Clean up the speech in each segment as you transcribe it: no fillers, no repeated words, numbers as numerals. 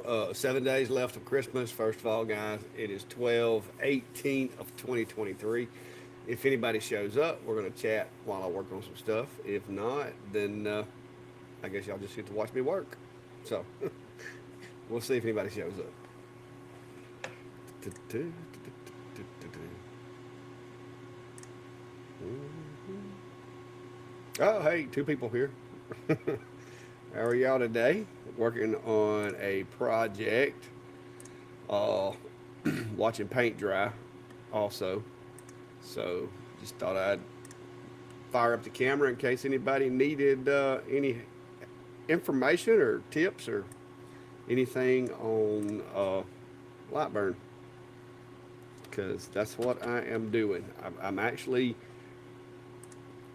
7 days left of Christmas. First of all, guys, it is 12/18 of 2023. If anybody shows up, we're going to chat while I work on some stuff. If not, then I guess y'all just get to watch me work. So we'll see if anybody shows up. Oh, hey, two people here. How are y'all today? Working on a project. Uh, Watching paint dry also. So just thought I'd fire up the camera in case anybody needed any information or tips or anything on light burn, because that's what I am doing. I'm actually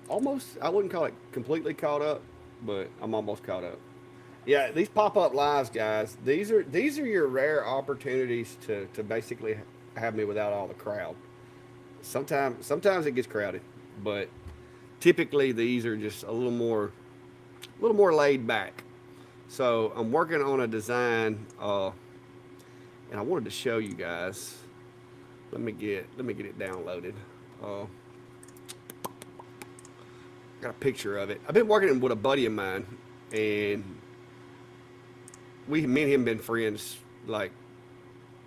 almost, I wouldn't call it completely caught up, but I'm almost caught up. Yeah, these pop-up lives, guys. These are your rare opportunities to basically have me without all the crowd. Sometimes it gets crowded, but typically these are just a little more laid back. So I'm working on a design, and I wanted to show you guys. Let me get it downloaded. Got a picture of it. I've been working with a buddy of mine, and me and him been friends like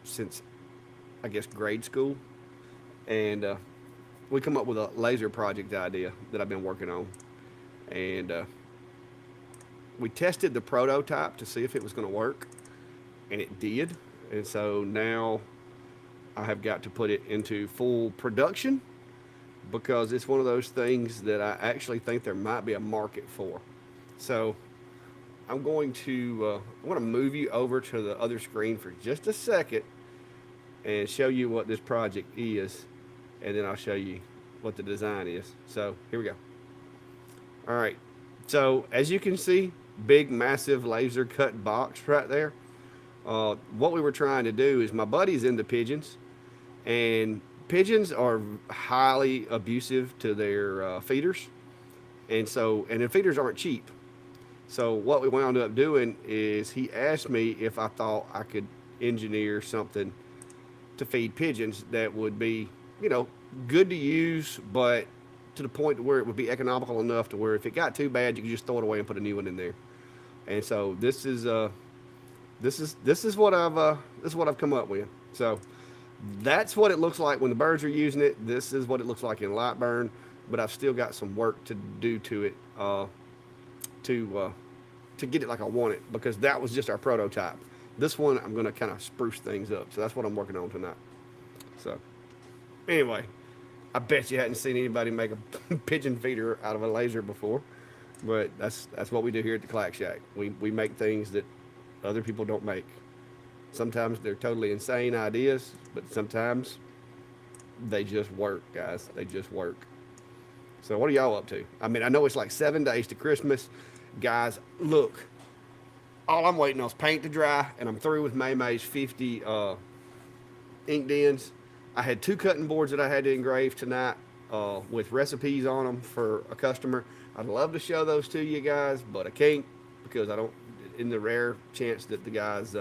since I guess grade school, and we come up with a laser project idea that I've been working on, and we tested the prototype to see if it was going to work, and it did. And so now I have got to put it into full production because it's one of those things that I actually think there might be a market for. So I want to move you over to the other screen for just a second and show you what this project is, and then I'll show you what the design is. So here we go. All right. So as you can see, big, massive laser cut box right there. What we were trying to do is my buddy's into pigeons, and pigeons are highly abusive to their feeders, and the feeders aren't cheap. So what we wound up doing is he asked me if I thought I could engineer something to feed pigeons that would be, good to use, but to the point where it would be economical enough to where if it got too bad, you could just throw it away and put a new one in there. And so this is what I've come up with. So that's what it looks like when the birds are using it. This is what it looks like in Lightburn, but I've still got some work to do to it to to get it like I want it, because that was just our prototype. This one I'm going to kind of spruce things up, so that's what I'm working on tonight. So anyway, I bet you hadn't seen anybody make a pigeon feeder out of a laser before, but that's what we do here at the Clack Shack. We make things that other people don't make. Sometimes they're totally insane ideas, but sometimes they just work, guys. They just work. So what are y'all up to? I mean, I know it's like 7 days to Christmas. Guys, look, all I'm waiting on is paint to dry, and I'm through with May May's 50 ink dens. I had two cutting boards that I had to engrave tonight with recipes on them for a customer. I'd love to show those to you guys, but I can't because I don't, in the rare chance that the guy's,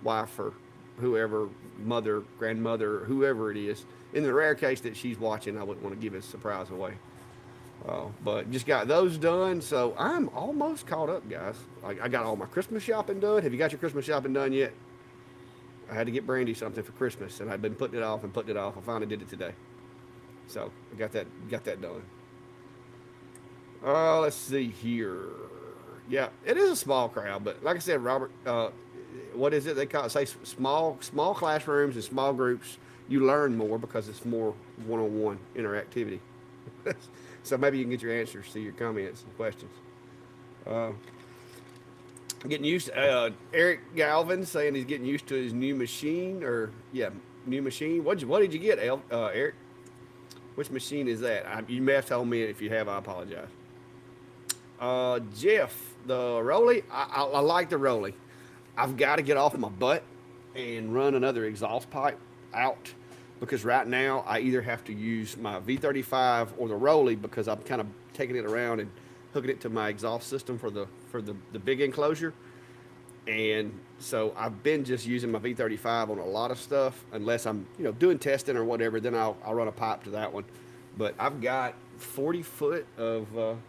wife or whoever, mother, grandmother, whoever it is, in the rare case that she's watching, I wouldn't want to give a surprise away. But just got those done, so I'm almost caught up, guys. I got all my Christmas shopping done. Have you got your Christmas shopping done yet? I had to get Brandy something for Christmas, and I've been putting it off and putting it off. I finally did it today, so I got that done. Let's see here. Yeah, it is a small crowd, but like I said, Robert, what is it they call it? Say small classrooms and small groups. You learn more because it's more one-on-one interactivity. So maybe you can get your answers to your comments and questions. Uh, Getting used to Eric Galvin saying he's getting used to his new machine, or yeah, new machine. What did you get, Eric? Which machine is that? You may have told me. If you have, I apologize. Jeff, the Rolly. I like the Rolly. I've got to get off my butt and run another exhaust pipe out, because right now I either have to use my V35 or the Rolly, because I'm kind of taking it around and hooking it to my exhaust system for the big enclosure, And so I've been just using my V35 on a lot of stuff, unless I'm, doing testing or whatever. Then I'll run a pipe to that one. But I've got 40 foot of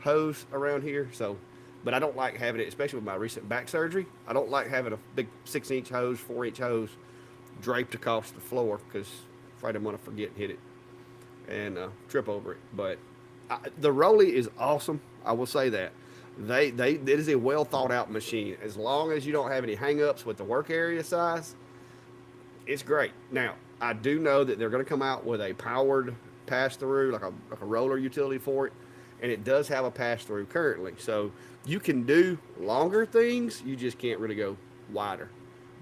hose around here. So, but I don't like having it, especially with my recent back surgery. I don't like having a big 6-inch hose, 4-inch hose draped across the floor because I'm afraid I'm gonna forget and hit it and trip over it. But the Rolly is awesome. I will say that. It is a well thought out machine. As long as you don't have any hang-ups with the work area size, it's great. Now, I do know that they're going to come out with a powered pass-through, like a roller utility for it, and it does have a pass-through currently. So you can do longer things, you just can't really go wider.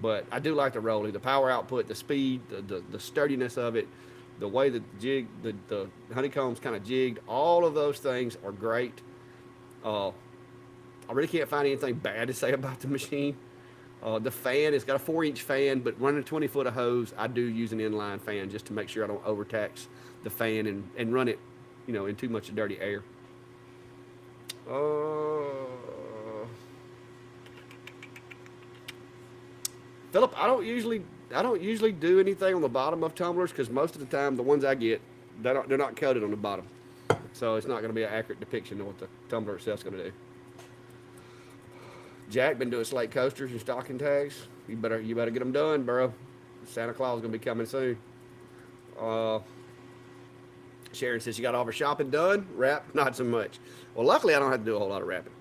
But I do like the Rolly, the power output, the speed, the sturdiness of it, the way the honeycomb's kind of jigged. All of those things are great. I really can't find anything bad to say about the machine. The fan, it's got a 4-inch fan, but running 20 foot of hose, I do use an inline fan just to make sure I don't overtax the fan and run it, in too much dirty air. Philip, I don't usually do anything on the bottom of tumblers because most of the time the ones I get, they're not coated on the bottom, so it's not going to be an accurate depiction of what the tumbler itself is going to do. Jack been doing slate coasters and stocking tags. You better get them done, bro. Santa Claus is gonna be coming soon. Sharon says she got all her shopping done. Wrap, not so much. Well, luckily I don't have to do a whole lot of wrapping.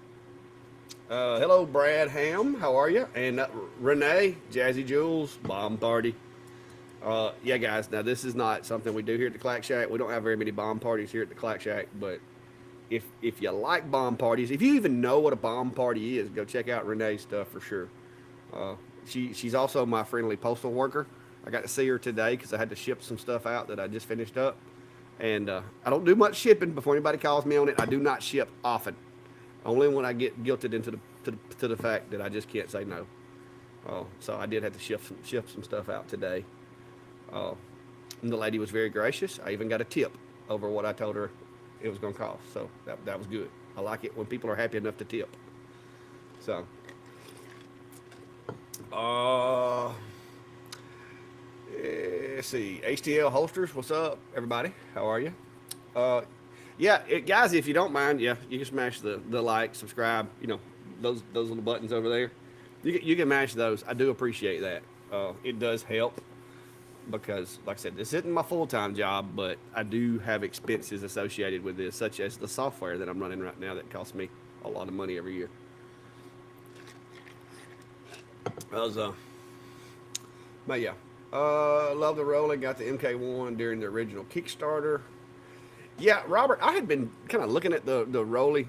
Hello, Brad Ham. How are you? And Renee, Jazzy Jules, Bomb Party. Yeah, guys. Now this is not something we do here at the Clack Shack. We don't have very many bomb parties here at the Clack Shack, but if you like bomb parties, if you even know what a bomb party is, go check out Renee's stuff for sure. She's also my friendly postal worker. I got to see her today because I had to ship some stuff out that I just finished up. And I don't do much shipping. Before anybody calls me on it, I do not ship often. Only when I get guilted into the fact that I just can't say no. So I did have to ship some stuff out today. And the lady was very gracious. I even got a tip over what I told her it was going to cost. So that was good. I like it when people are happy enough to tip. So, let's see. HTL Holsters, what's up, everybody? How are you? Yeah, guys, if you don't mind, yeah, you can smash the like, subscribe, those little buttons over there. You can mash those. I do appreciate that. It does help. Because, like I said, this isn't my full-time job, but I do have expenses associated with this, such as the software that I'm running right now that costs me a lot of money every year. But yeah, love the Rolling. Got the MK1 during the original Kickstarter. Yeah, Robert, I had been kind of looking at the Rolly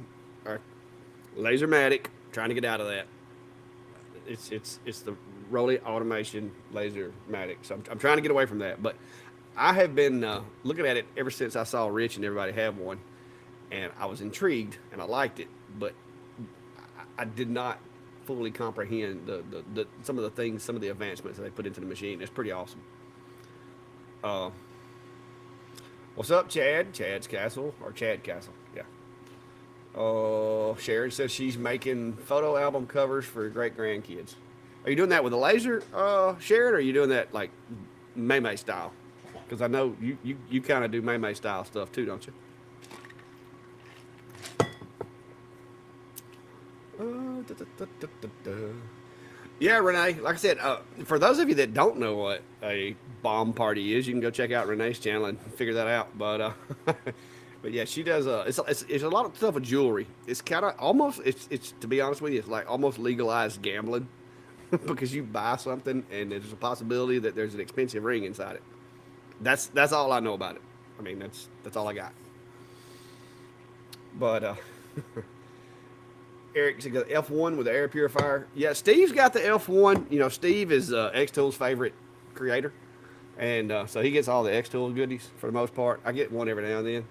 Lasermatic, trying to get out of that. It's the Rolly Automation Lasermatic. So I'm trying to get away from that. But I have been looking at it ever since I saw Rich and everybody have one. And I was intrigued and I liked it. But I did not fully comprehend some of the things, some of the advancements that they put into the machine. It's pretty awesome. What's up, Chad? Chad's Castle, or Chad Castle, yeah. Sharon says she's making photo album covers for great grandkids. Are you doing that with a laser, Sharon, or are you doing that like May style? Because I know you kind of do May style stuff too, don't you? Yeah, Renee. Like I said, for those of you that don't know what a bomb party is, you can go check out Renee's channel and figure that out. But but yeah, she does. It's a lot of stuff with jewelry. It's kind of almost. It's to be honest with you, it's like almost legalized gambling because you buy something and there's a possibility that there's an expensive ring inside it. That's all I know about it. I mean, that's all I got. But Eric's got the F1 with the air purifier. Yeah, Steve's got the F1. You know, Steve is X-Tool's favorite creator. And so he gets all the X-Tool goodies for the most part. I get one every now and then.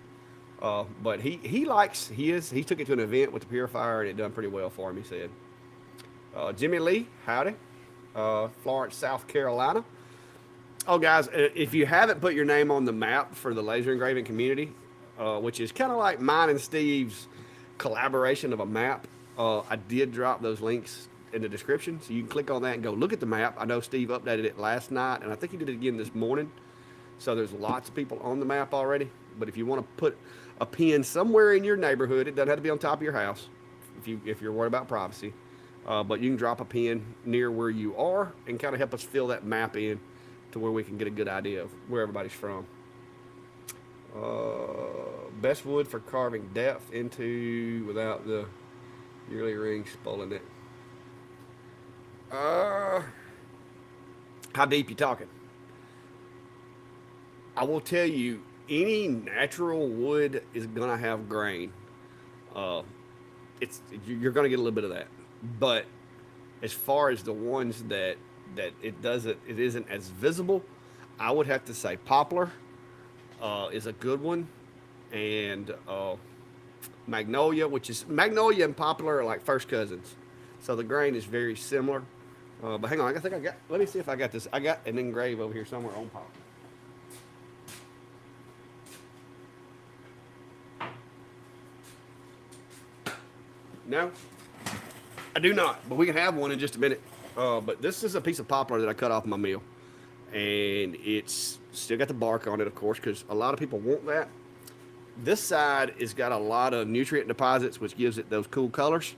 But he likes his. He took it to an event with the purifier and it done pretty well for him, he said. Jimmy Lee, howdy. Florence, South Carolina. Oh, guys, if you haven't put your name on the map for the laser engraving community, which is kind of like mine and Steve's collaboration of a map, I did drop those links in the description, so you can click on that and go look at the map. I know Steve updated it last night, and I think he did it again this morning. So there's lots of people on the map already. But if you want to put a pin somewhere in your neighborhood, it doesn't have to be on top of your house if you're worried about privacy. But you can drop a pin near where you are and kind of help us fill that map in to where we can get a good idea of where everybody's from. Best wood for carving depth into without the yearly ring spoiling it. How deep you talking? I will tell you, any natural wood is gonna have grain. You're gonna get a little bit of that, but as far as the ones that it isn't as visible, I would have to say poplar is a good one, and magnolia, magnolia and poplar are like first cousins, so the grain is very similar. But hang on, let me see if I got this. I got an engrave over here somewhere on poplar. No, I do not, but we can have one in just a minute. But this is a piece of poplar that I cut off my mill, and it's still got the bark on it, of course, because a lot of people want that. This side has got a lot of nutrient deposits, which gives it those cool colors.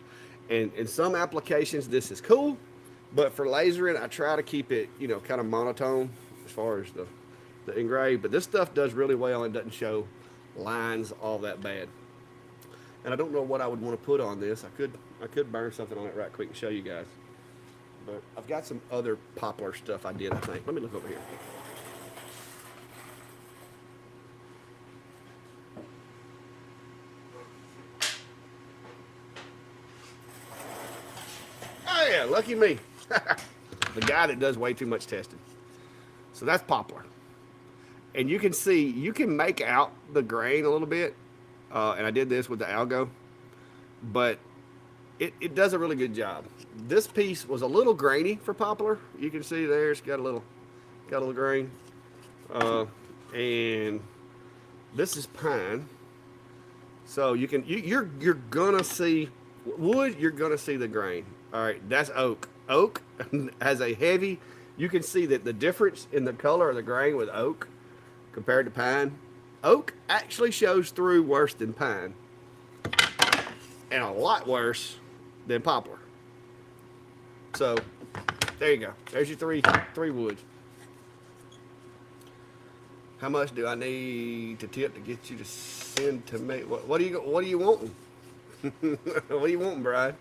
And in some applications, this is cool, but for lasering, I try to keep it, kind of monotone as far as the engrave. But this stuff does really well and doesn't show lines all that bad. And I don't know what I would want to put on this. I could burn something on it right quick and show you guys. But I've got some other poplar stuff I did, I think. Let me look over here. Oh yeah, lucky me. The guy that does way too much testing. So that's poplar. And you can see, you can make out the grain a little bit. And I did this with the algo, but it does a really good job. This piece was a little grainy for poplar. You can see there it's got a little grain. And this is pine. So you're gonna see wood. You're gonna see the grain. All right, that's oak. Oak has a heavy. You can see that the difference in the color of the grain with oak compared to pine. Oak actually shows through worse than pine, and a lot worse than poplar. So there you go. There's your three woods. How much do I need to tip to get you to send to me? What do you wanting? What are you wanting, Brian?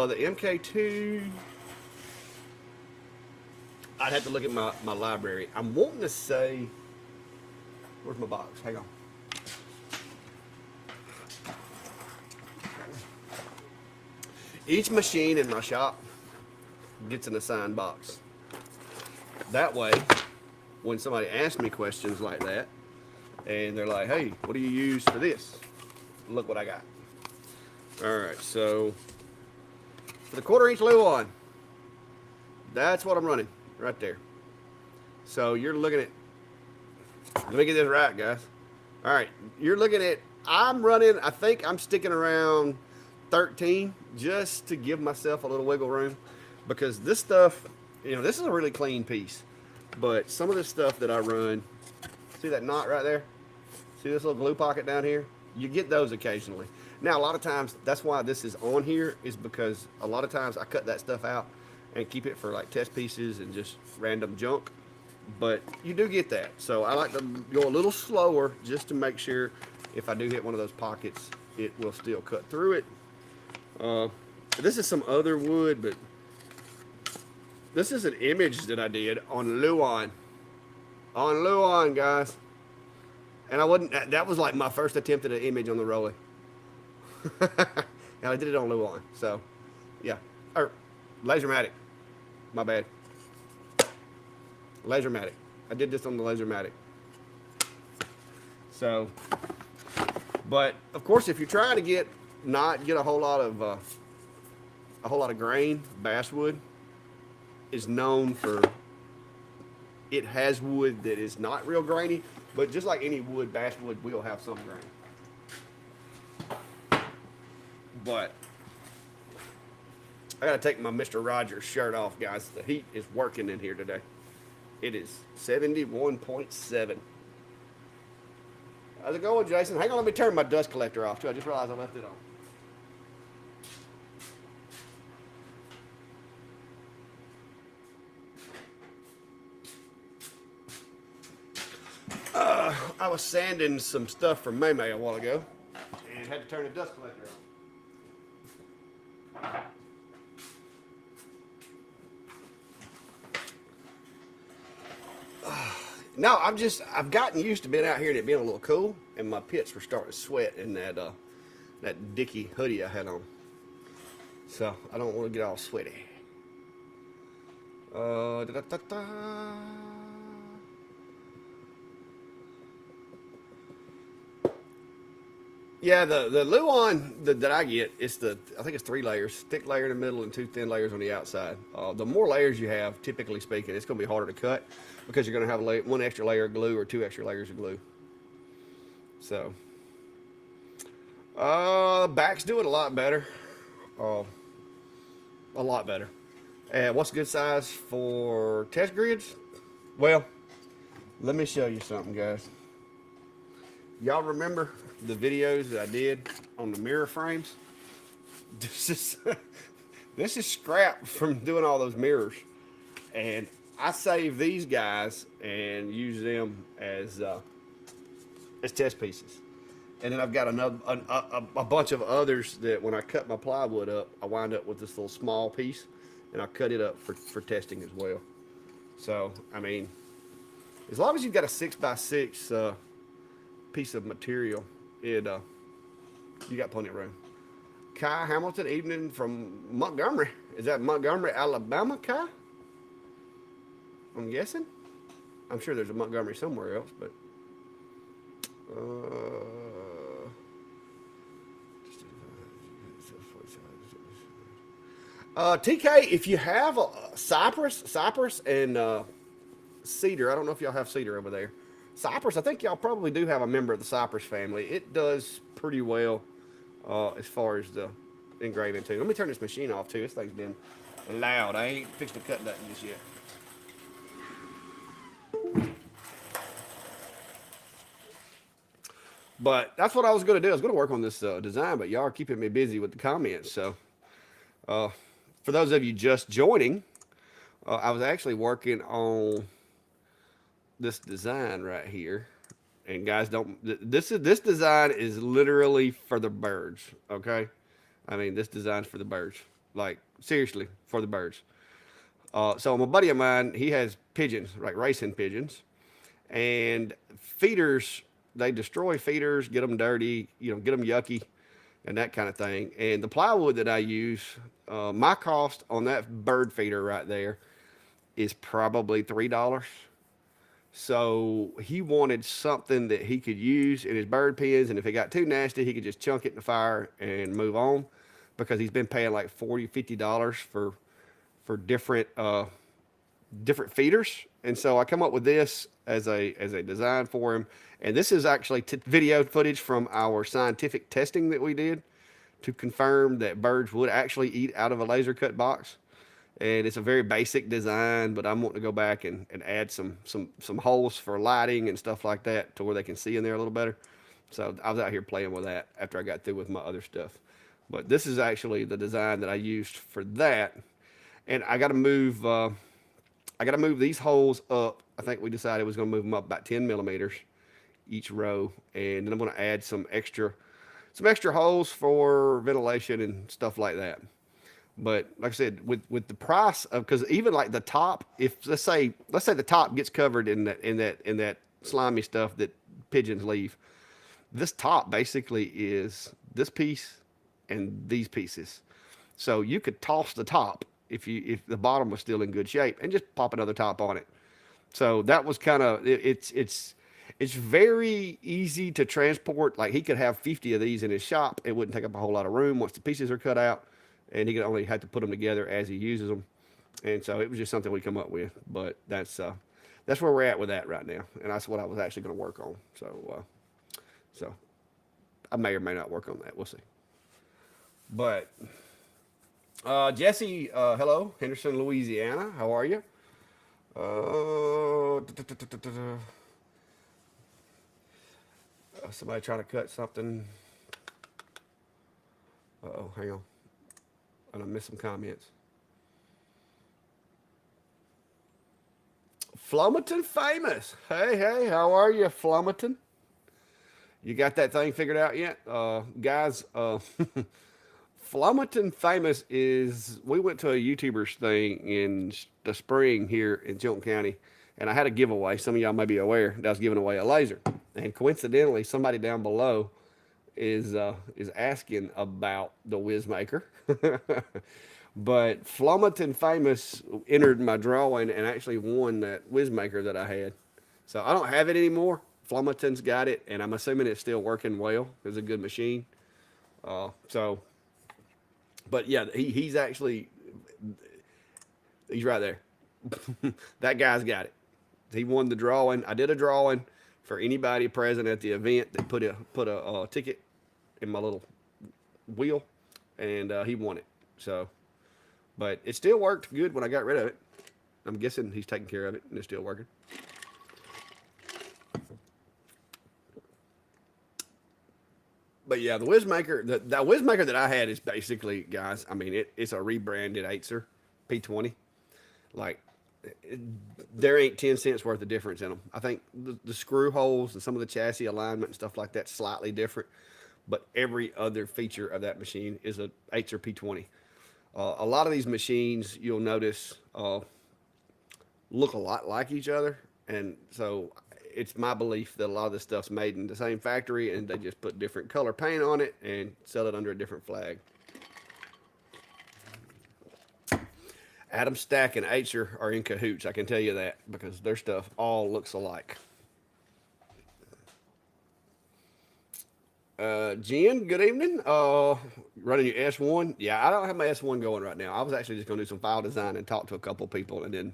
The MK2, I'd have to look at my library. I'm wanting to say, where's my box? Hang on. Each machine in my shop gets an assigned box. That way, when somebody asks me questions like that, and they're like, hey, what do you use for this? Look what I got. All right, so for the 1/4 inch Luan, that's what I'm running right there. So you're looking at, let me get this right, guys. All right, you're looking at, I'm running, I think I'm sticking around 13 just to give myself a little wiggle room, because this stuff, this is a really clean piece, but some of this stuff that I run, see that knot right there? See this little glue pocket down here? You get those occasionally. Now, a lot of times, that's why this is on here, is because a lot of times I cut that stuff out and keep it for like test pieces and just random junk. But you do get that. So I like to go a little slower just to make sure if I do hit one of those pockets, it will still cut through it. This is some other wood, but this is an image that I did on Luan. On Luan, guys. And that was like my first attempt at an image on the Rolly. And I did it on Luan. So, yeah. Lasermatic. My bad. Lasermatic. I did this on the Lasermatic. So, but of course, if you're trying to not get a whole lot of a whole lot of grain. Basswood is known for it has wood that is not real grainy, but just like any wood, basswood will have some grain. But I gotta take my Mr. Rogers shirt off, guys. The heat is working in here today. It is 71.7. How's it going, Jason? Hang on, let me turn my dust collector off too. I just realized I left it on. I was sanding some stuff from May a while ago and had to turn the dust collector on. No, I've gotten used to being out here and it being a little cool, and my pits were starting to sweat in that Dickie hoodie I had on. So I don't want to get all sweaty. Da-da-da-da. Yeah, the Luan that I get, I think it's 3 layers, thick layer in the middle and 2 thin layers on the outside. The more layers you have, typically speaking, it's going to be harder to cut because you're going to have 1 extra layer of glue or 2 extra layers of glue. So, back's doing a lot better, a lot better. And what's a good size for test grids? Well, let me show you something, guys. Y'all remember the videos that I did on the mirror frames? This is scrap from doing all those mirrors, and I save these guys and use them as test pieces. And then I've got a bunch of others that when I cut my plywood up, I wind up with this little small piece, and I cut it up for testing as well. So I mean, as long as you've got a 6x6 piece of material, you got plenty of room. Kai Hamilton, evening from Montgomery. Is that Montgomery, Alabama, Kai? I'm guessing. I'm sure there's a Montgomery somewhere else, but TK, if you have a cypress and cedar, I don't know if y'all have cedar over there. Cypress, I think y'all probably do have a member of the cypress family. It does pretty well as far as the engraving too. Let me turn this machine off too. This thing's been loud. I ain't fixed to cut nothing just yet. But that's what I was going to do. I was going to work on this design, but y'all are keeping me busy with the comments. So for those of you just joining, I was actually working on this design right here. And guys, this design is literally for the birds, okay? I mean, this design's for the birds. Like, seriously, for the birds. So my buddy of mine, he has pigeons, like racing pigeons. And feeders, they destroy feeders, get them dirty, get them yucky, and that kind of thing. And the plywood that I use, my cost on that bird feeder right there is probably $3. So he wanted something that he could use in his bird pens, and if it got too nasty, he could just chunk it in the fire and move on, because he's been paying like $40, $50 for different feeders. And so I come up with this as a design for him. And this is actually video footage from our scientific testing that we did to confirm that birds would actually eat out of a laser cut box. And it's a very basic design, but I'm wanting to go back and add some holes for lighting and stuff like that to where they can see in there a little better. So I was out here playing with that after I got through with my other stuff. But this is actually the design that I used for that. And I got to move these holes up. I think we decided we was going to move them up about 10 millimeters each row. And then I'm going to add some extra holes for ventilation and stuff like that. But like I said, with the price of, because even like the top, if let's say the top gets covered in that slimy stuff that pigeons leave, this top basically is this piece and these pieces. So you could toss the top if the bottom was still in good shape and just pop another top on it. So that was kind of it's very easy to transport. Like he could have 50 of these in his shop. It wouldn't take up a whole lot of room once the pieces are cut out. and he could only have to put them together as he uses them. And so it was just something we come up with. But that's where we're at with that right now, and that's what I was actually going to work on. So I may or may not work on that. We'll see. But Jesse, hello, Henderson, Louisiana. How are you? Somebody trying to cut something. Oh, hang on. And I missed some comments. Flummerton famous. Hey, hey, how are you, Flummerton? You got that thing figured out yet? Guys, Flummerton famous is, we went to a YouTuber's thing in the spring here in Chilton County, and I had a giveaway. Some of y'all may be aware that I was giving away a laser. And coincidentally, somebody down below is asking about the Whizmaker. But Flummerton famous entered my drawing and actually won that Whizmaker that I had. So I don't have it anymore. Flummerton's got it, and I'm assuming it's still working well. It's a good machine. So, but yeah, he's actually, he's right there. That guy's got it. He won the drawing. I did a drawing for anybody present at the event that put a ticket in my little wheel, and he won it. So, but it still worked good when I got rid of it. I'm guessing he's taking care of it and it's still working. But yeah, the Whizmaker, the Whizmaker that I had is basically, guys, I mean, it's a rebranded Acer P20. Like, it, there ain't 10 cents worth of difference in them. I think the screw holes and some of the chassis alignment and stuff like that slightly different, but every other feature of that machine is a Acer P20. A lot of these machines, you'll notice, look a lot like each other, and so it's my belief that a lot of this stuff's made in the same factory, and they just put different color paint on it and sell it under a different flag. Adam Stack and Acer are in cahoots, I can tell you that, because their stuff all looks alike. Jen, good evening. Running your S1? Yeah, I don't have my S1 going right now. I was actually just going to do some file design and talk to a couple people, and then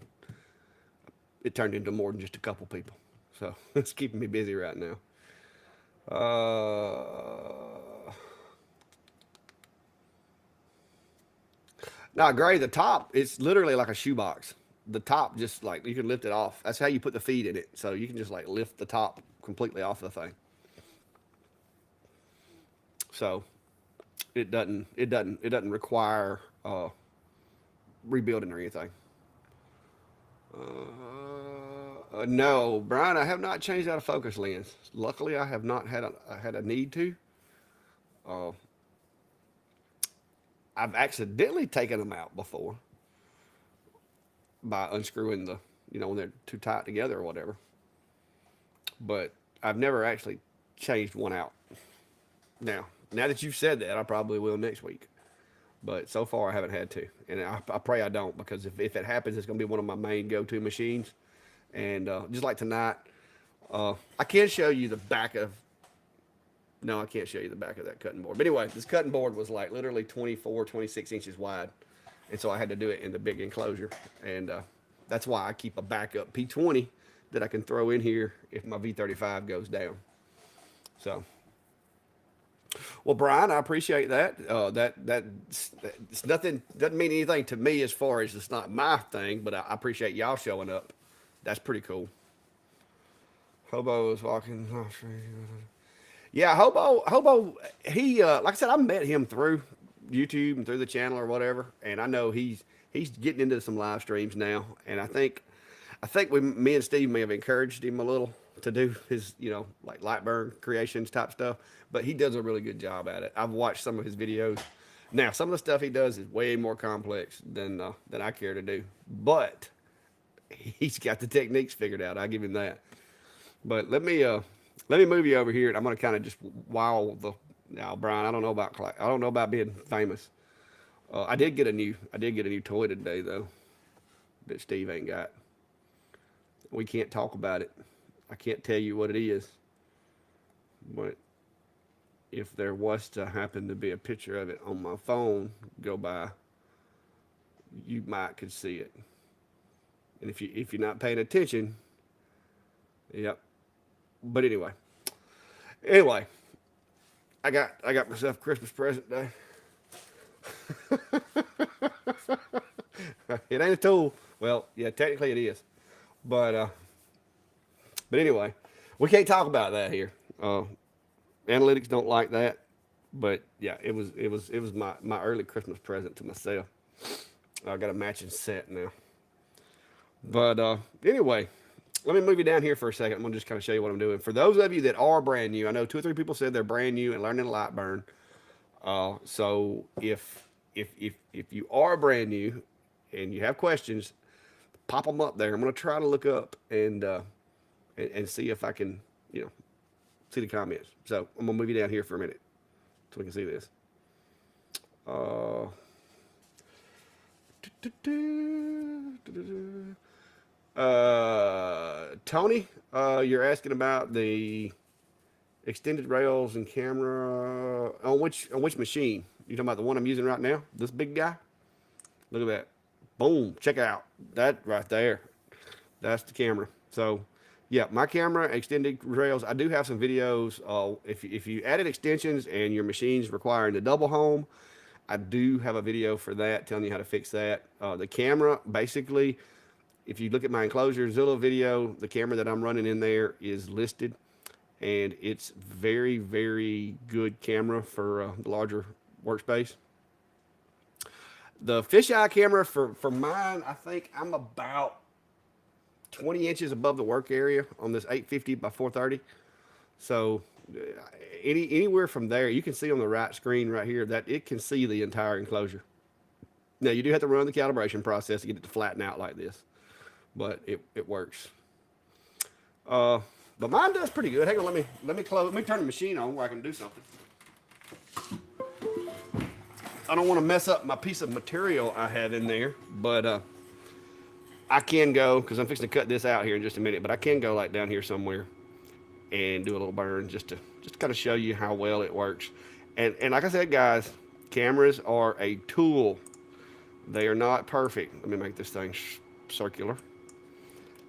it turned into more than just a couple people. So it's keeping me busy right now. Now, Gray, the top, it's literally like a shoebox. The top, just like you can lift it off. That's how you put the feed in it. So you can just like lift the top completely off the thing. So it doesn't require rebuilding or anything. No, Brian, I have not changed out of focus lens. Luckily, I have not had a need to. Uh, I've accidentally taken them out before by unscrewing when they're too tight together or whatever. But I've never actually changed one out. Now that you've said that, I probably will next week. But so far, I haven't had to, and I pray I don't, because if it happens, it's going to be one of my main go-to machines. And just like tonight, I can show you the back of. No, I can't show you the back of that cutting board. But anyway, this cutting board was like literally 24, 26 inches wide, and so I had to do it in the big enclosure, and that's why I keep a backup P20 that I can throw in here if my V35 goes down. So. Well, Brian, I appreciate that. It's nothing, doesn't mean anything to me as far as it's not my thing, but I appreciate y'all showing up. That's pretty cool. Hobo is walking. Yeah, Hobo. He, like I said, I met him through YouTube and through the channel or whatever, and I know he's getting into some live streams now, and I think me and Steve may have encouraged him a little to do his, like light burn creations type stuff, but he does a really good job at it. I've watched some of his videos. Now, some of the stuff he does is way more complex than I care to do, but he's got the techniques figured out. I give him that. But let me move you over here, and I'm gonna kind of just wow the. Now, Brian, I don't know about being famous. I did get a new toy today though, that Steve ain't got. We can't talk about it. I can't tell you what it is, but if there was to happen to be a picture of it on my phone go by, you might could see it. And if you're not paying attention, yep. But anyway, I got myself a Christmas present today. It ain't a tool. Well, yeah, technically it is, but anyway, we can't talk about that here. Analytics don't like that, but yeah, it was my early Christmas present to myself. I got a matching set now. But anyway, let me move you down here for a second. I'm gonna just kind of show you what I'm doing. For those of you that are brand new, I know 2 or 3 people said they're brand new and learning Lightburn. So if you are brand new and you have questions, pop them up there. I'm gonna try to look up and see if I can, see the comments. So I'm gonna move you down here for a minute so we can see this. Uh, Tony, you're asking about the extended rails and camera on which machine? You talking about the one I'm using right now? This big guy? Look at that. Boom. Check out that right there. That's the camera. So, yeah, my camera extended rails. I do have some videos. If you added extensions and your machine's requiring the double home, I do have a video for that telling you how to fix that. The camera, basically, if you look at my enclosure Zillow video, the camera that I'm running in there is listed, and it's very, very good camera for the larger workspace. The fisheye camera for mine, I think I'm about 20 inches above the work area on this 850 by 430. So anywhere from there, you can see on the right screen right here that it can see the entire enclosure. Now you do have to run the calibration process to get it to flatten out like this, but it works. But mine does pretty good. Hang on, let me turn the machine on where I can do something. I don't want to mess up my piece of material I have in there, but I can go, because I'm fixing to cut this out here in just a minute, but I can go like down here somewhere and do a little burn just to kind of show you how well it works. And like I said, guys, cameras are a tool. They are not perfect. Let me make this thing circular.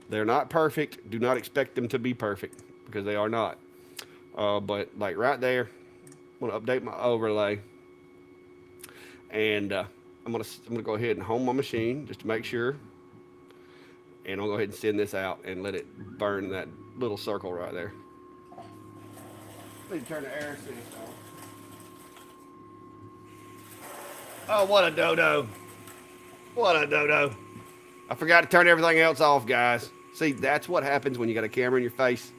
They're not perfect. Do not expect them to be perfect, because they are not. But like right there, I'm gonna update my overlay, and I'm gonna go ahead and home my machine just to make sure, and I'll go ahead and send this out and let it burn that little circle right there. Let me turn the air assist on. Oh, what a dodo! What a dodo! I forgot to turn everything else off, guys. See, that's what happens when you got a camera in your face.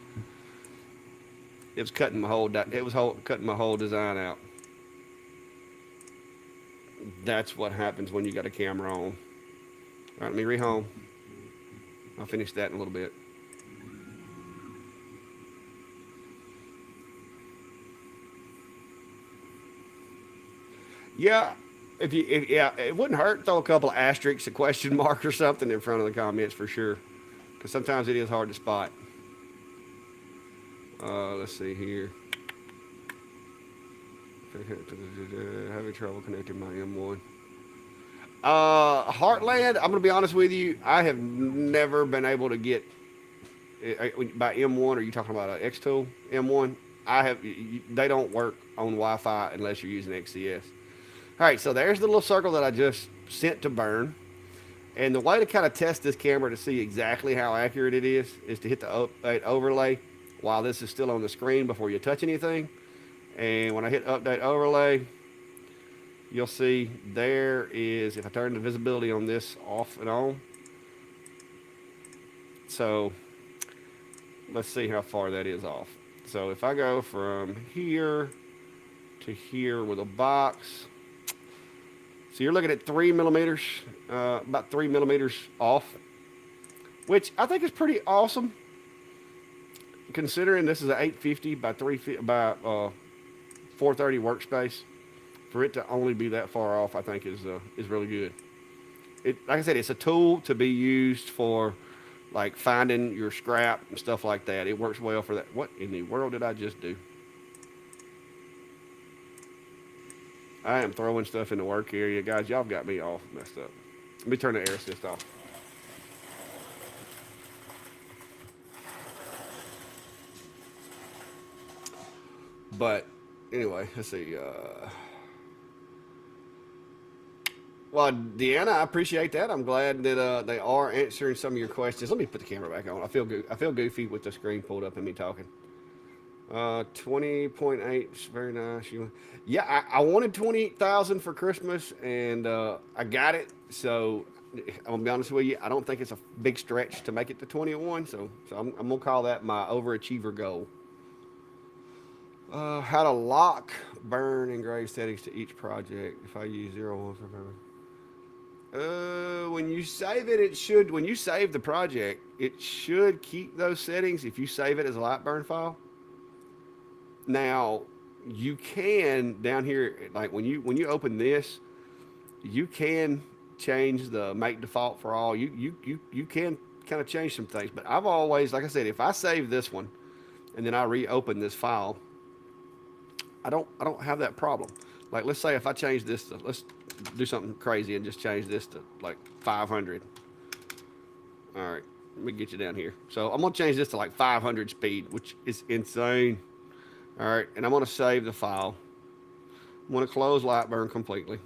It was cutting my whole design out. That's what happens when you got a camera on. All right, let me rehome. I'll finish that in a little bit. Yeah, it wouldn't hurt to throw a couple of asterisks, a question mark, or something in front of the comments for sure, because sometimes it is hard to spot. Let's see here. Having trouble connecting my M1. Heartland, I'm gonna be honest with you. I have never been able to get by M1. Are you talking about an X-Tool M1? They don't work on Wi-Fi unless you're using XCS. All right, so there's the little circle that I just sent to burn. And the way to kind of test this camera to see exactly how accurate it is to hit the update overlay while this is still on the screen before you touch anything. And when I hit update overlay, you'll see there is, if I turn the visibility on this off and on. So let's see how far that is off. So if I go from here to here with a box, so you're looking at 3 millimeters, about 3 millimeters off, which I think is pretty awesome, considering this is an 850 by 430 workspace. For it to only be that far off, I think is really good. Like I said, it's a tool to be used for like finding your scrap and stuff like that. It works well for that. What in the world did I just do? I am throwing stuff in the work area. Guys, y'all got me all messed up. Let me turn the air assist off. But anyway, let's see. Well, Deanna, I appreciate that. I'm glad that they are answering some of your questions. Let me put the camera back on. I feel goofy with the screen pulled up and me talking. 20.8 is very nice. Yeah, I wanted 28,000 for Christmas, and I got it. So I'm gonna be honest with you. I don't think it's a big stretch to make it to 21. So I'm gonna call that my overachiever goal. How to lock, burn, engrave settings to each project. If I use 01 for when you save it, it should. When you save the project, it should keep those settings. If you save it as a light burn file. Now, you can down here, like when you open this, you can change the make default for all. You can kind of change some things. But I've always, like I said, if I save this one and then I reopen this file, I don't have that problem. Like let's say if I change this to, let's do something crazy and just change this to like 500. All right, let me get you down here. So I'm gonna change this to like 500 speed, which is insane. All right, and I'm gonna save the file. I'm gonna close Lightburn completely.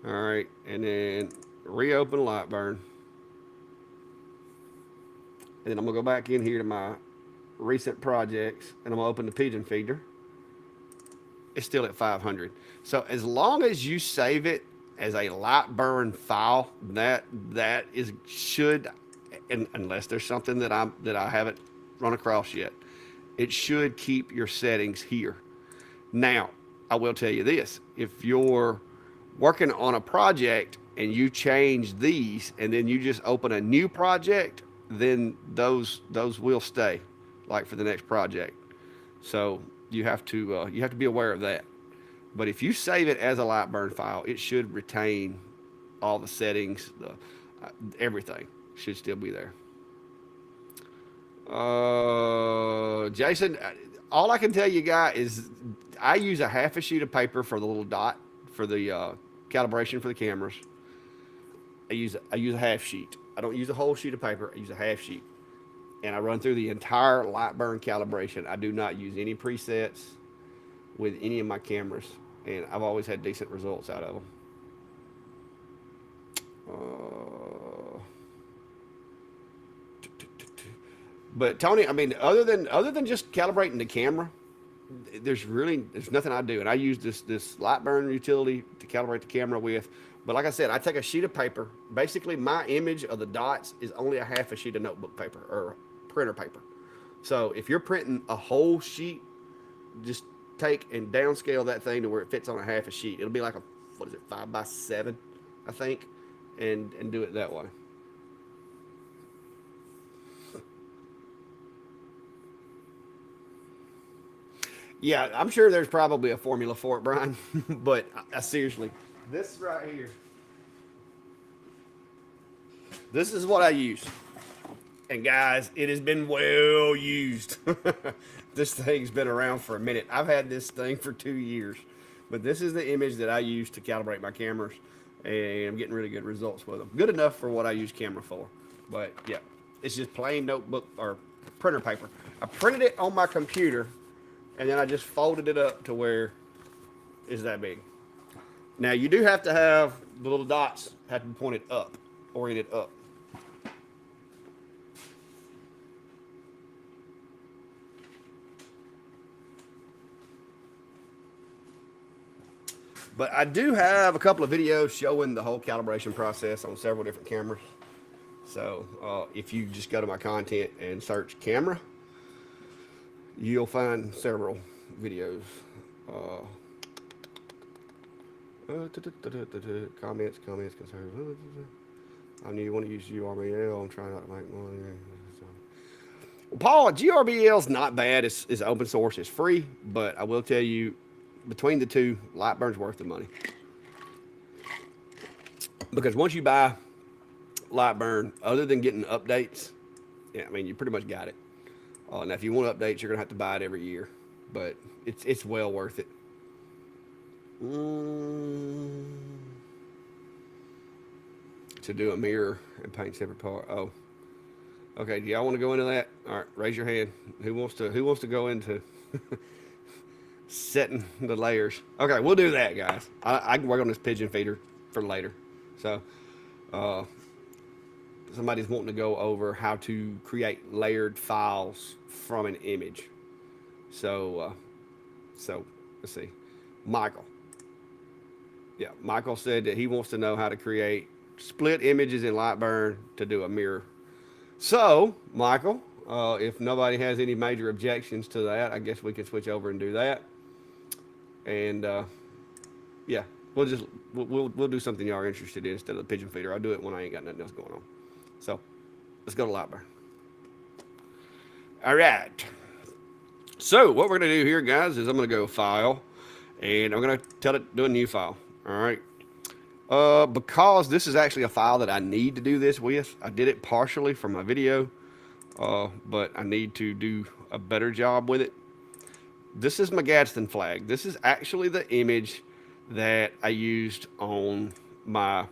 All right, and then reopen Lightburn. And then I'm gonna go back in here to my recent projects, and I'm gonna open the pigeon feeder. It's still at 500. So as long as you save it as a light burn file, that is should, and unless there's something that I haven't run across yet, it should keep your settings here. Now, I will tell you this: if you're working on a project and you change these, and then you just open a new project, then those will stay, like for the next project. So you have to be aware of that. But if you save it as a Lightburn file, it should retain all the settings, everything should still be there. Jason, all I can tell you, guy, is I use a half a sheet of paper for the little dot for the calibration for the cameras. I use a half sheet. I don't use a whole sheet of paper. I use a half sheet, and I run through the entire Lightburn calibration. I do not use any presets with any of my cameras, and I've always had decent results out of them. But Tony, I mean, other than just calibrating the camera, there's nothing I do, and I use this Lightburn utility to calibrate the camera with. But like I said, I take a sheet of paper. Basically, my image of the dots is only a half a sheet of notebook paper or printer paper. So if you're printing a whole sheet, just take and downscale that thing to where it fits on a half a sheet. It'll be like a, what is it, 5x7, I think, and do it that way. Yeah, I'm sure there's probably a formula for it, Brian. But I seriously, this right here, this is what I use. And guys, it has been well used. This thing's been around for a minute. I've had this thing for 2 years. But this is the image that I use to calibrate my cameras. And I'm getting really good results with them. Good enough for what I use camera for. But yeah, it's just plain notebook or printer paper. I printed it on my computer, and then I just folded it up to where it's that big. Now you do have to have the little dots have to be pointed up, oriented up. But I do have a couple of videos showing the whole calibration process on several different cameras. So if you just go to my content and search camera, you'll find several videos. Uh, comments, concerns. I knew you want to use GRBL. I'm trying not to make money. Well, Paul, GRBL is not bad. It's open source. It's free. But I will tell you, between the two, Lightburn's worth the money. Because once you buy Lightburn, other than getting updates, yeah, I mean, you pretty much got it. Now, if you want updates, you're going to have to buy it every year. But it's well worth it. To do a mirror and paint separate part. Oh, okay. Do y'all want to go into that? All right, raise your hand. Who wants to go into setting the layers? Okay, we'll do that, guys. I can work on this pigeon feeder for later. So, uh, somebody's wanting to go over how to create layered files from an image. So let's see. Michael. Yeah, Michael said that he wants to know how to create split images in Lightburn to do a mirror. So, Michael, if nobody has any major objections to that, I guess we can switch over and do that. And yeah, we'll do something y'all are interested in instead of the pigeon feeder. I'll do it when I ain't got nothing else going on. So, let's go to Lightburn. All right. So, what we're going to do here, guys, is I'm going to go File, and I'm going to tell it do a new file. All right. Because this is actually a file that I need to do this with. I did it partially for my video, but I need to do a better job with it. This is my Gadsden flag. This is actually the image that I used on my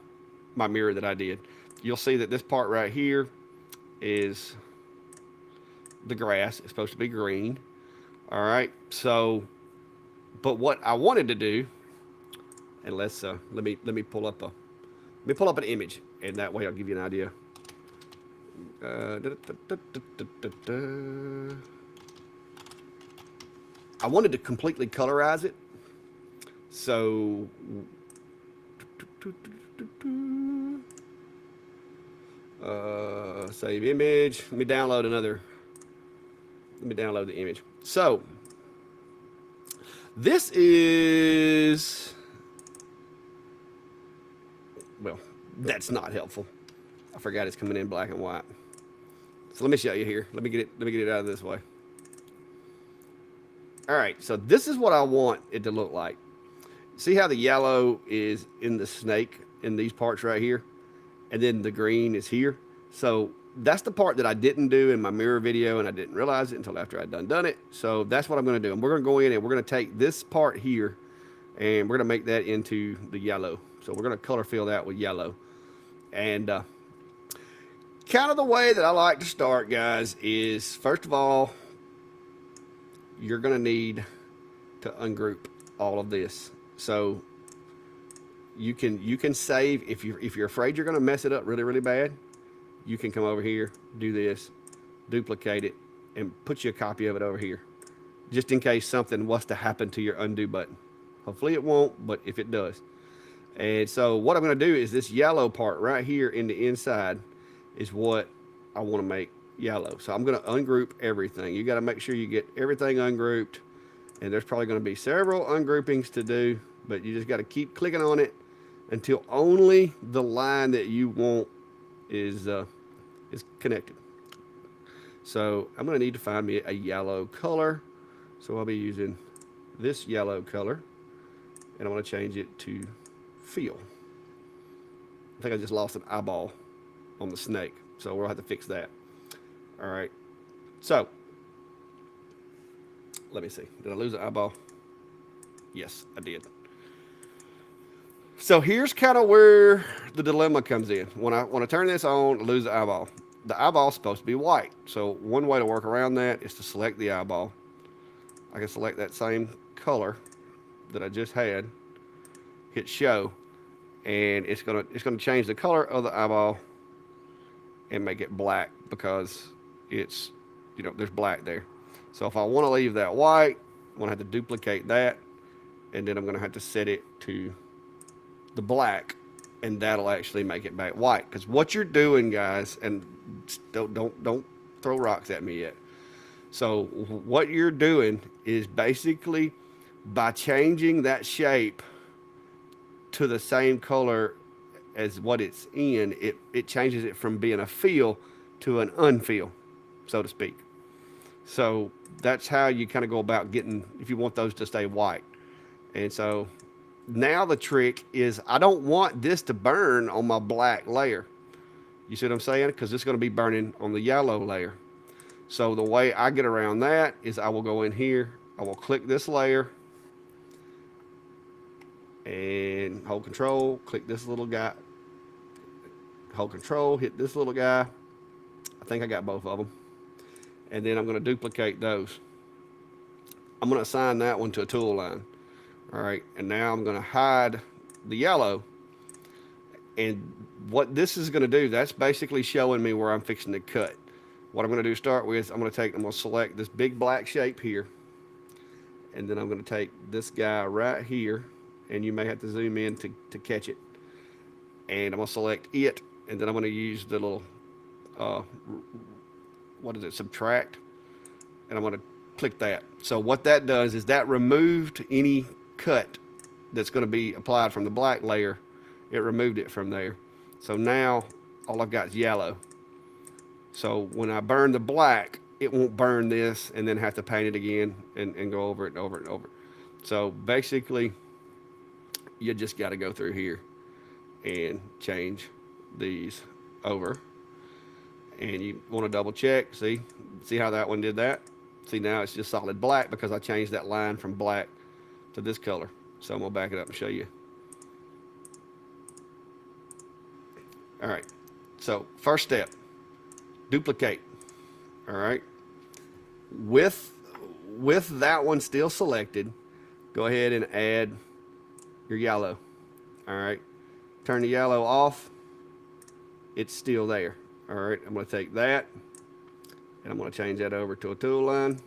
mirror that I did. You'll see that this part right here is the grass. It's supposed to be green. All right. So, but what I wanted to do, and let's let me pull up an image, and that way I'll give you an idea. I wanted to completely colorize it, so save image. Let me download the image. So this is, well, that's not helpful. I forgot it's coming in black and white. So let me show you here. Let me get it out of this way. All right, so this is what I want it to look like. See how the yellow is in the snake in these parts right here, and then the green is here. So that's the part that I didn't do in my mirror video, and I didn't realize it until after I'd done it. So that's what I'm going to do. And we're going to go in and we're going to take this part here, and we're going to make that into the yellow. So we're going to color fill that with yellow. And kind of the way that I like to start, guys, is first of all, you're going to need to ungroup all of this. So you can save if you're afraid you're going to mess it up really, really bad. You can come over here, do this, duplicate it, and put you a copy of it over here, just in case something was to happen to your undo button. Hopefully it won't, but if it does. And so what I'm going to do is this yellow part right here in the inside is what I want to make yellow. So I'm going to ungroup everything. You got to make sure you get everything ungrouped, and there's probably going to be several ungroupings to do, but you just got to keep clicking on it until only the line that you want is connected. So I'm going to need to find me a yellow color. So I'll be using this yellow color, and I'm going to change it to Feel. I think I just lost an eyeball on the snake, so we'll have to fix that. All right. So let me see. Did I lose an eyeball? Yes, I did. So here's kind of where the dilemma comes in. When I turn this on, I lose the eyeball. The eyeball's supposed to be white. So one way to work around that is to select the eyeball. I can select that same color that I just had, hit show, and it's gonna change the color of the eyeball and make it black because it's, there's black there. So if I want to leave that white, I'm gonna have to duplicate that, and then I'm gonna have to set it to the black, and that'll actually make it back white. Because what you're doing, guys, and don't throw rocks at me yet. So what you're doing is basically by changing that shape to the same color as what it's in, it changes it from being a feel to an unfeel, so to speak. So that's how you kind of go about getting, if you want those to stay white. And so now the trick is I don't want this to burn on my black layer. You see what I'm saying? Because it's going to be burning on the yellow layer. So the way I get around that is I will go in here, I will click this layer, and hold control, click this little guy, hold control, hit this little guy. I think I got both of them. And then I'm going to duplicate those. I'm going to assign that one to a tool line. All right, and now I'm going to hide the yellow. And what this is going to do, that's basically showing me where I'm fixing to cut. What I'm going to do to start with, I'm going to select this big black shape here. And then I'm going to take this guy right here. And you may have to zoom in to catch it. And I'm going to select it. And then I'm going to use the little, subtract. And I'm going to click that. So what that does is that removed any cut that's going to be applied from the black layer. It removed it from there. So now all I've got is yellow. So when I burn the black, it won't burn this and then have to paint it again and go over it and over it and over. So basically, you just got to go through here and change these over. And you want to double check. See how that one did that? See, now it's just solid black because I changed that line from black to this color. So I'm going to back it up and show you. All right, so first step, duplicate. All right, with that one still selected, go ahead and add your yellow. All right, turn the yellow off. It's still there. All right, I'm going to take that and I'm going to change that over to a tool line.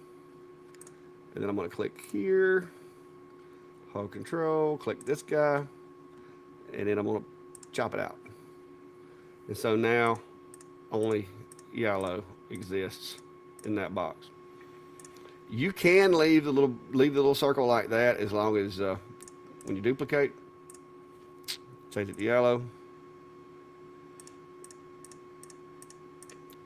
And then I'm going to click here, hold control, click this guy, and then I'm going to chop it out. And so now only yellow exists in that box. You can leave the little circle like that as long as when you duplicate, change it to yellow.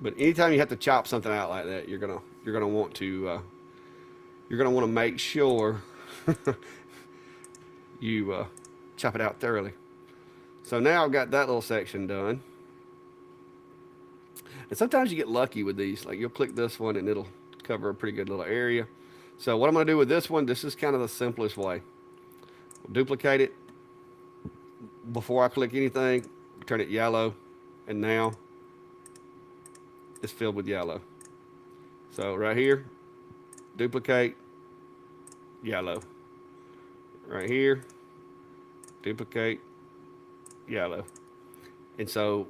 But anytime you have to chop something out like that, you're gonna want to make sure you chop it out thoroughly. So now I've got that little section done. And sometimes you get lucky with these. Like you'll click this one and it'll cover a pretty good little area. So what I'm going to do with this one, this is kind of the simplest way. I'll duplicate it. Before I click anything, turn it yellow. And now it's filled with yellow. So right here, duplicate, yellow. Right here, duplicate, yellow. And so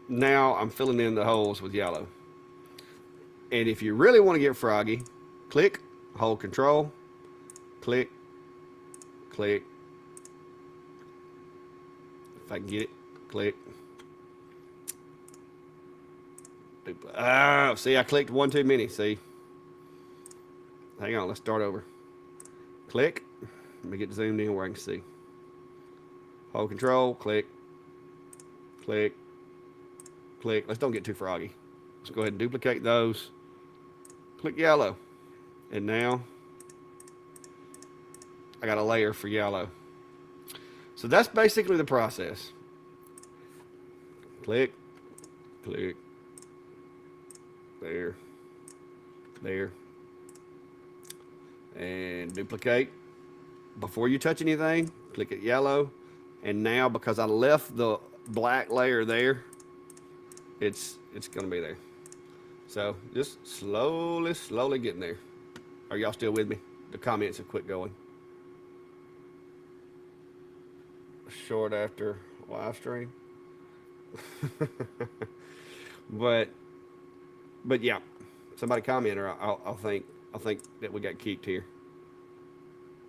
now I'm filling in the holes with yellow. And if you really want to get froggy, click, hold control, click, click. If I can get it, click. Ah, see, I clicked one too many, see. Hang on, let's start over. Click. Let me get zoomed in where I can see. Hold control, click, click, click. Let's don't get too froggy. Let's go ahead and duplicate those. Click yellow. And now I got a layer for yellow. So that's basically the process. Click, click, there, there, and duplicate. Before you touch anything, click it yellow. And now because I left the black layer there, it's going to be there. So just slowly getting there. Are y'all still with me? The comments have quit going. Short after live stream. but yeah, somebody comment or I'll think that we got kicked here.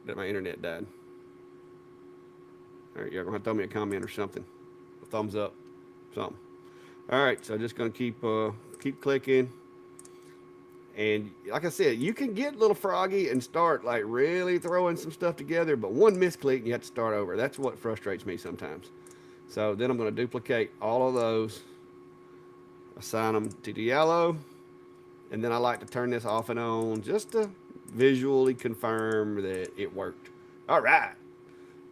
That my internet died. All right, y'all gonna have to throw me a comment or something, a thumbs up, something. All right, so just gonna keep clicking. And like I said, you can get a little froggy and start like really throwing some stuff together, but one misclick and you have to start over. That's what frustrates me sometimes. So then I'm going to duplicate all of those, assign them to the yellow, and then I like to turn this off and on just to visually confirm that it worked. All right.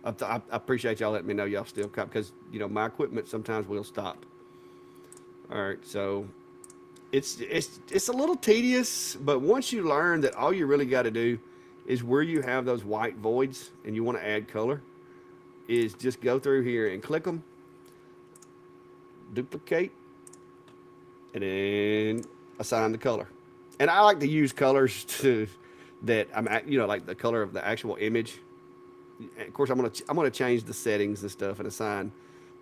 I appreciate y'all letting me know y'all still come because, you know, my equipment sometimes will stop. All right, so it's a little tedious, but once you learn that all you really got to do is where you have those white voids and you want to add color, is just go through here and click them, duplicate, and then assign the color. And I like to use colors to that I'm like the color of the actual image. Of course, I'm gonna change the settings and stuff and assign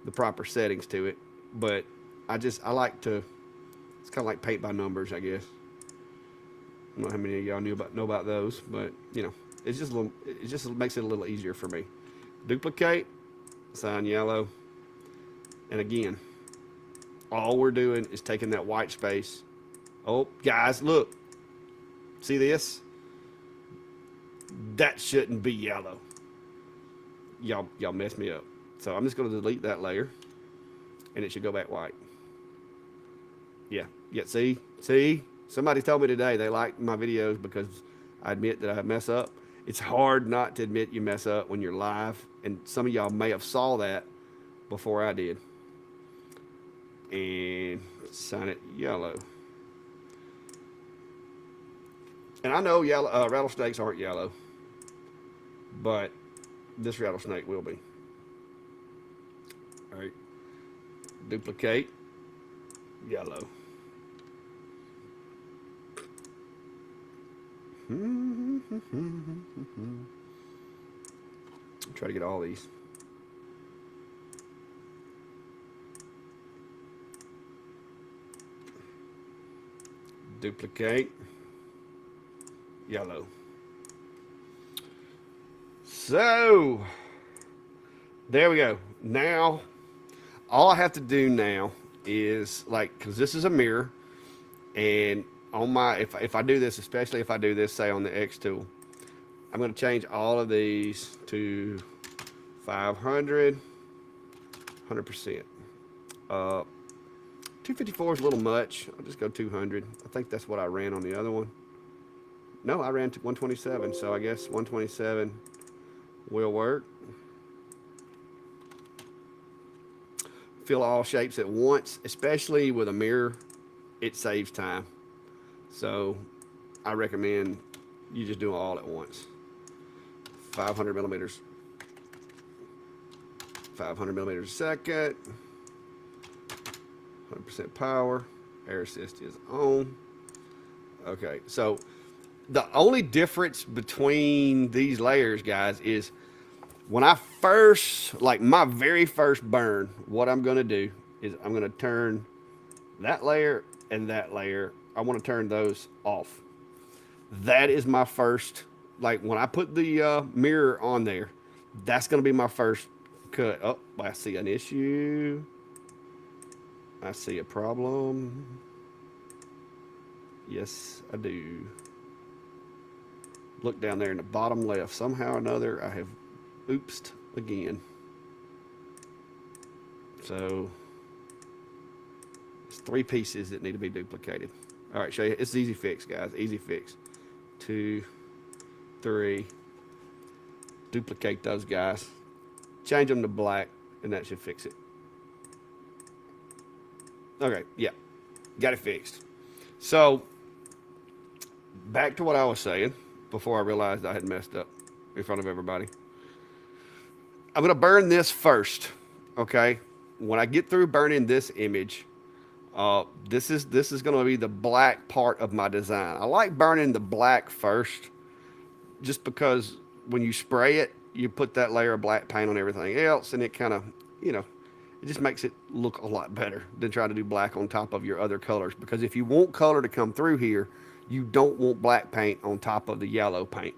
the proper settings to it. But I like to. It's kind of like paint by numbers, I guess. I don't know how many of y'all know about those, but it's just a little. It just makes it a little easier for me. Duplicate, assign yellow, and again, all we're doing is taking that white space. Oh, guys, look. See this? That shouldn't be yellow. Y'all messed me up. So I'm just going to delete that layer, and it should go back white. Yeah. See? Somebody told me today they liked my videos because I admit that I mess up. It's hard not to admit you mess up when you're live, and some of y'all may have saw that before I did. And sign it yellow. And I know rattlesnakes aren't yellow, but this rattlesnake will be. All right. Duplicate, yellow. Try to get all these. Duplicate, yellow. So there we go. Now all I have to do now is because this is a mirror, and on my if I do this, especially if I do this, say on the X tool, I'm going to change all of these to 500, 100%. 254 is a little much. I'll just go 200. I think that's what I ran on the other one. No, I ran to 127, so I guess 127 will work. Fill all shapes at once, especially with a mirror. It saves time. So I recommend you just do it all at once. 500 millimeters. 500 millimeters a second. 100% power. Air assist is on. Okay, so the only difference between these layers, guys, is when I first, my very first burn, what I'm going to do is I'm going to turn that layer and that layer. I want to turn those off. That is my first, when I put the mirror on there, that's going to be my first cut. Oh, I see an issue. I see a problem. Yes, I do. Look down there in the bottom left. Somehow or another, I have oopsed again. So it's 3 pieces that need to be duplicated. All right, show you. It's easy fix, guys. Easy fix. 2, 3. Duplicate those guys. Change them to black, and that should fix it. Okay, yeah. Got it fixed. So back to what I was saying before I realized I had messed up in front of everybody. I'm going to burn this first, okay? When I get through burning this image, this is going to be the black part of my design. I like burning the black first just because when you spray it, you put that layer of black paint on everything else, and it kind of, it just makes it look a lot better than trying to do black on top of your other colors. Because if you want color to come through here, you don't want black paint on top of the yellow paint.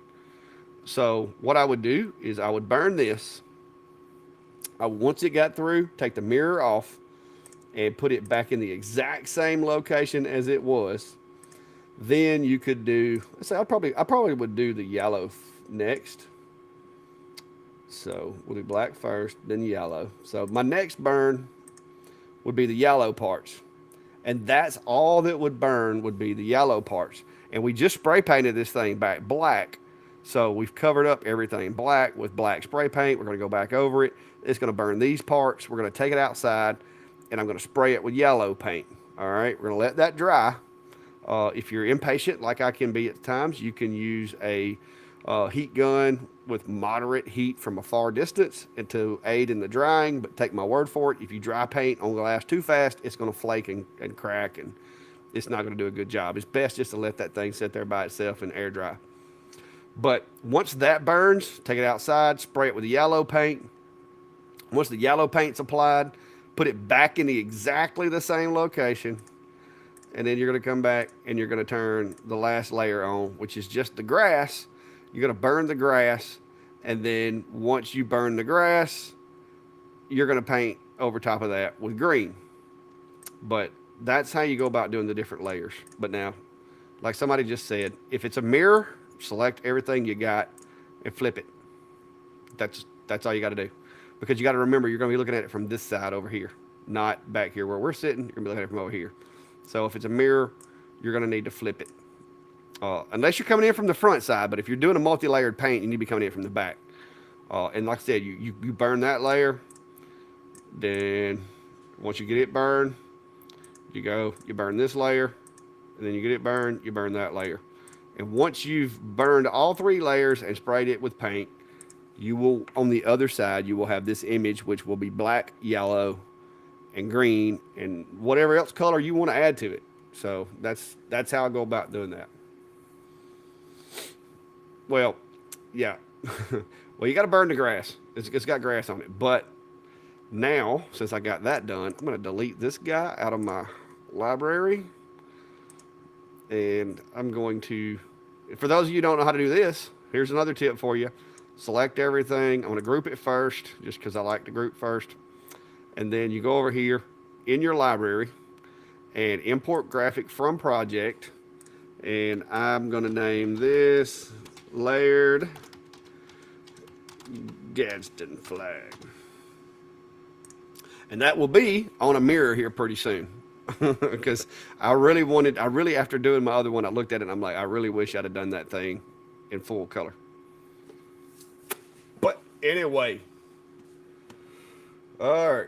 So what I would do is I would burn this. Once it got through, take the mirror off and put it back in the exact same location as it was. Then you could do, let's say I probably would do the yellow next. So we'll do black first, then yellow. So my next burn would be the yellow parts. And that's all that would burn would be the yellow parts. And we just spray painted this thing back black. So we've covered up everything black with black spray paint. We're going to go back over it. It's going to burn these parts. We're going to take it outside, and I'm going to spray it with yellow paint. All right, we're going to let that dry. If you're impatient, like I can be at times, you can use a heat gun with moderate heat from a far distance and to aid in the drying. But take my word for it, if you dry paint on glass too fast, it's going to flake and crack, and it's not going to do a good job. It's best just to let that thing sit there by itself and air dry. But once that burns, take it outside, spray it with yellow paint. Once the yellow paint's applied, put it back in exactly the same location, and then you're going to come back and you're going to turn the last layer on, which is just the grass. You're going to burn the grass, and then once you burn the grass, you're going to paint over top of that with green. But that's how you go about doing the different layers. But now, like somebody just said, if it's a mirror, select everything you got and flip it. That's all you got to do. Because you got to remember, you're going to be looking at it from this side over here, not back here where we're sitting. You're going to be looking at it from over here. So if it's a mirror, you're going to need to flip it. Unless you're coming in from the front side, but if you're doing a multi-layered paint, you need to be coming in from the back. And like I said, you burn that layer. Then once you get it burned, you burn this layer, and then you get it burned, you burn that layer. And once you've burned all 3 layers and sprayed it with paint, you will, on the other side, you will have this image, which will be black, yellow, and green, and whatever else color you want to add to it. So that's how I go about doing that. Well, yeah. Well, you got to burn the grass. It's got grass on it. But now, since I got that done, I'm going to delete this guy out of my library. And I'm going to, for those of you who don't know how to do this, here's another tip for you. Select everything. I'm going to group it first, just because I like to group first. And then you go over here in your library and import graphic from project. And I'm going to name this layered Gadsden flag. And that will be on a mirror here pretty soon. Because I really, after doing my other one, I looked at it and I'm like, I really wish I'd have done that thing in full color. But anyway. All right.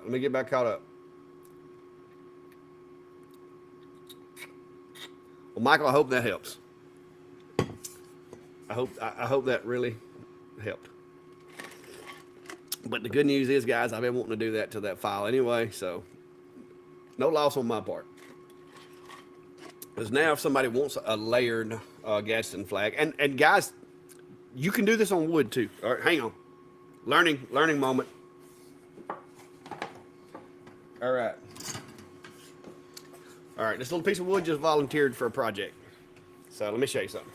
Let me get back caught up. Well, Michael, I hope that helps. I hope that really helped. But the good news is, guys, I've been wanting to do that to that file anyway, so no loss on my part. Because now if somebody wants a layered Gadsden flag, and guys, you can do this on wood too. All right, hang on. Learning moment. All right. All right, this little piece of wood just volunteered for a project. So let me show you something.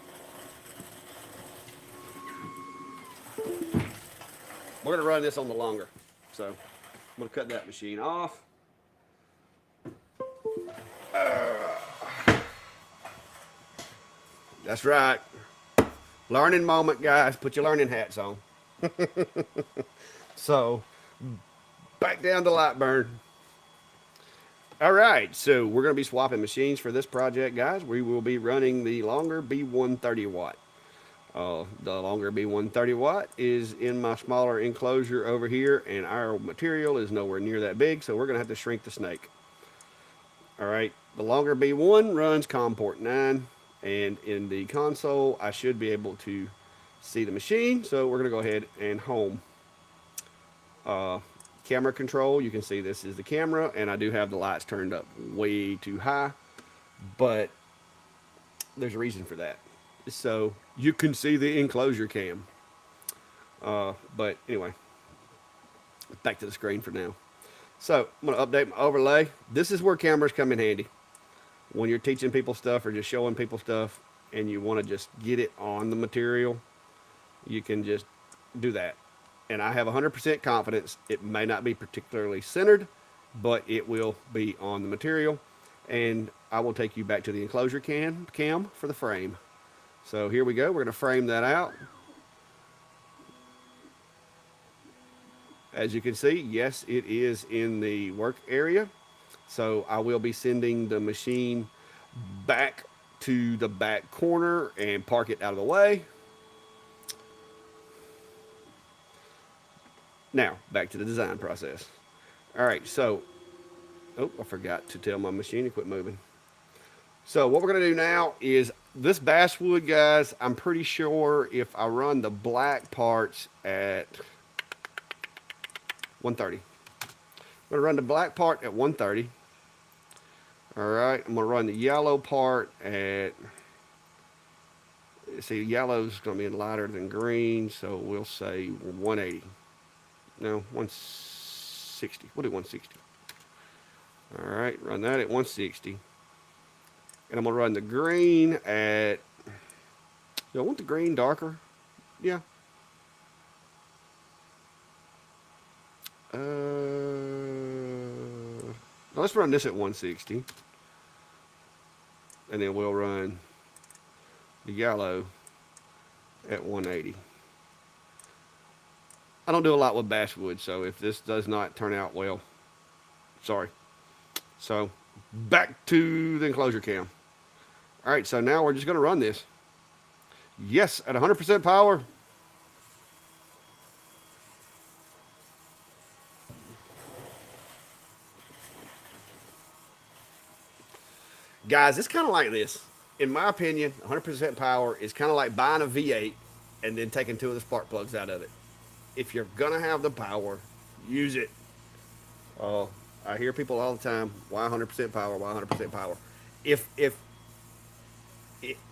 We're gonna run this on the longer. So I'm gonna cut that machine off. That's right. Learning moment, guys. Put your learning hats on. So back down to light burn. All right, so we're going to be swapping machines for this project, guys. We will be running the longer B130 watt. The longer B130 watt is in my smaller enclosure over here, and our material is nowhere near that big, so we're going to have to shrink the snake. All right, the longer B1 runs COM port 9, and in the console, I should be able to see the machine, so we're going to go ahead and home. Camera control, you can see this is the camera, and I do have the lights turned up way too high, but there's a reason for that. So you can see the enclosure cam. But anyway, back to the screen for now. So I'm going to update my overlay. This is where cameras come in handy. When you're teaching people stuff or just showing people stuff and you want to just get it on the material, you can just do that. And I have 100% confidence it may not be particularly centered, but it will be on the material. And I will take you back to the enclosure cam for the frame. So here we go. We're going to frame that out. As you can see, yes, it is in the work area. So I will be sending the machine back to the back corner and park it out of the way. Now, back to the design process. All right, so, I forgot to tell my machine to quit moving. So what we're going to do now is This basswood, guys, I'm pretty sure if I run the black parts at 130. I'm going to run the black part at 130. All right, I'm going to run the yellow part at, see, yellow's going to be lighter than green, so we'll say 180. No, 160. We'll do 160. All right, run that at 160. And I'm going to run the green at, do I want the green darker? Yeah. Let's run this at 160. And then we'll run the yellow at 180. I don't do a lot with basswood, so if this does not turn out well, sorry. So back to the enclosure cam. All right, so now we're just going to run this. Yes, at 100% power. Guys, it's kind of like this. In my opinion, 100% power is kind of like buying a V8 and then taking two of the spark plugs out of it. If you're going to have the power, use it. Oh, I hear people all the time, why 100% power, why 100% power? If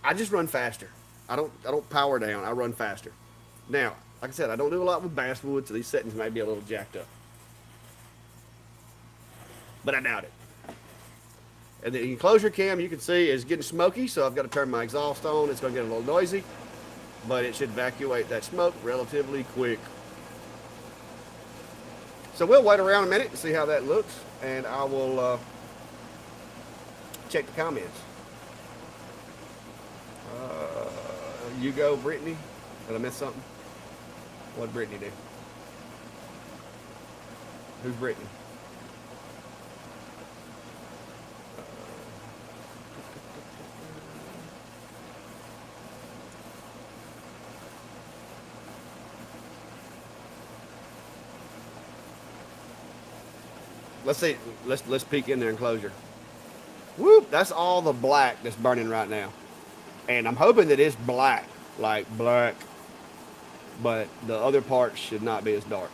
I just run faster. I don't power down, I run faster. Now, like I said, I don't do a lot with basswood, so these settings may be a little jacked up. But I doubt it. And the enclosure cam, you can see, is getting smoky, so I've got to turn my exhaust on. It's going to get a little noisy, but it should evacuate that smoke relatively quick. So we'll wait around a minute and see how that looks, and I will check the comments. You go, Brittany. Did I miss something? What did Brittany do? Who's Brittany? Let's see. Let's peek in their enclosure. Whoop! That's all the black that's burning right now, and I'm hoping that it's black, like black. But the other parts should not be as dark.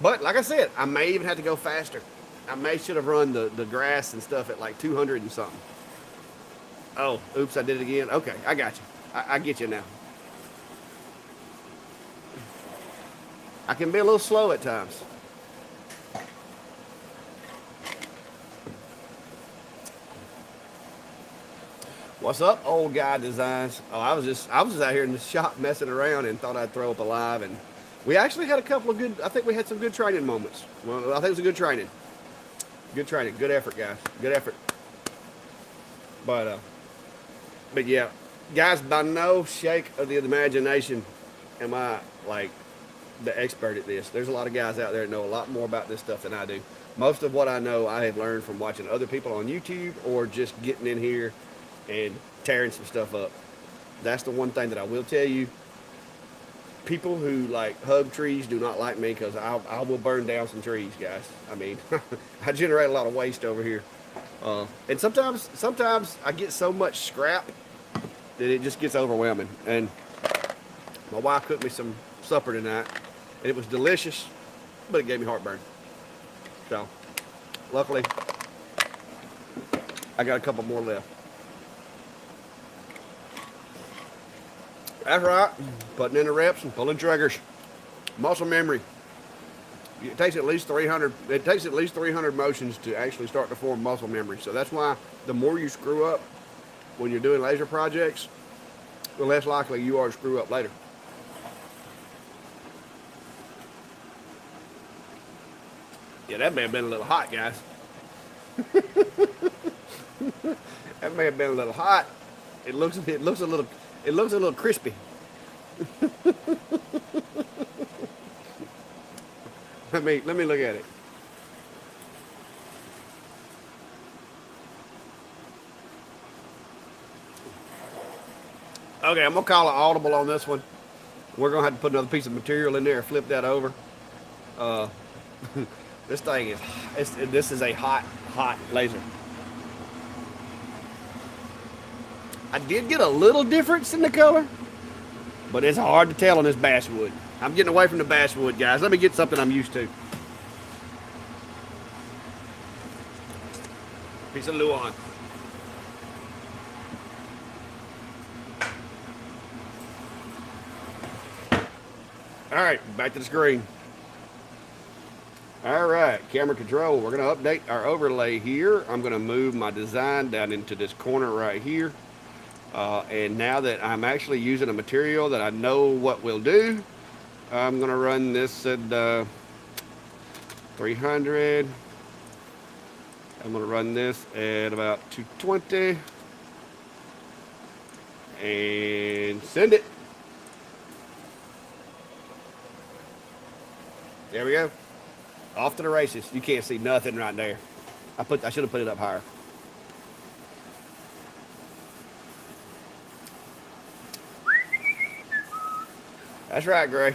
But like I said, I may even have to go faster. I may should have run the grass and stuff at like 200 and something. Oh, oops! I did it again. Okay, I got you. I get you now. I can be a little slow at times. What's up, old guy designs? Oh, I was just out here in the shop messing around and thought I'd throw up a live, and we actually had a couple of good. I think we had some good training moments. Well, I think it was a good training. Good training, good effort, guys. Good effort. But yeah, guys, by no shake of the imagination am I like the expert at this. There's a lot of guys out there that know a lot more about this stuff than I do. Most of what I know, I have learned from watching other people on YouTube or just getting in here and tearing some stuff up. That's the one thing that I will tell you. People who like hug trees do not like me because I will burn down some trees, guys. I mean, I generate a lot of waste over here. And sometimes I get so much scrap that it just gets overwhelming. And my wife cooked me some supper tonight, and it was delicious, but it gave me heartburn. So, luckily, I got a couple more left. That's right. Putting in the reps and pulling triggers. Muscle memory. It takes at least 300. It takes at least 300 motions to actually start to form muscle memory. So that's why the more you screw up when you're doing laser projects, the less likely you are to screw up later. Yeah, that may have been a little hot, guys. That may have been a little hot. It looks a little crispy. Let me look at it. Okay, I'm gonna call it audible on this one. We're gonna have to put another piece of material in there, flip that over. Uh, this thing this is a hot laser. I did get a little difference in the color, but it's hard to tell on this basswood. I'm getting away from the basswood, guys. Let me get something I'm used to. Piece of Luan. All right, back to the screen. All right, camera control. We're going to update our overlay here. I'm going to move my design down into this corner right here. And now that I'm actually using a material that I know what will do, I'm going to run this at 300. I'm going to run this at about 220. And send it. There we go. Off to the races. You can't see nothing right there. I should have put it up higher. That's right, Gray.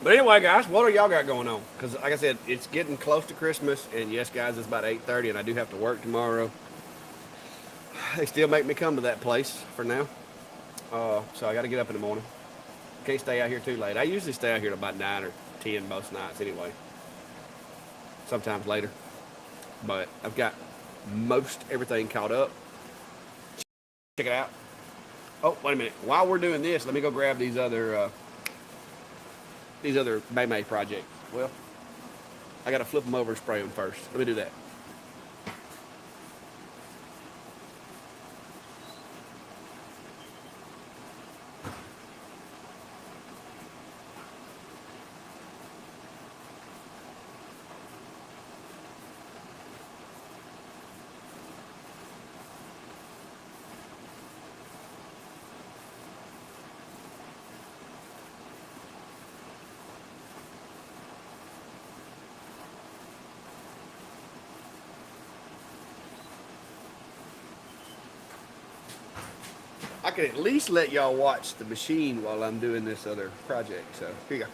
But anyway, guys, what are y'all got going on? Because, like I said, it's getting close to Christmas, and yes, guys, it's about 8:30, and I do have to work tomorrow. They still make me come to that place for now, so I got to get up in the morning. Can't stay out here too late. I usually stay out here till about 9 or 10 most nights anyway. Sometimes later, but I've got most everything caught up. Check it out. Oh, wait a minute. While we're doing this, let me go grab these other May projects. Well, I got to flip them over and spray them first. Let me do that. I can at least let y'all watch the machine while I'm doing this other project. So here you go.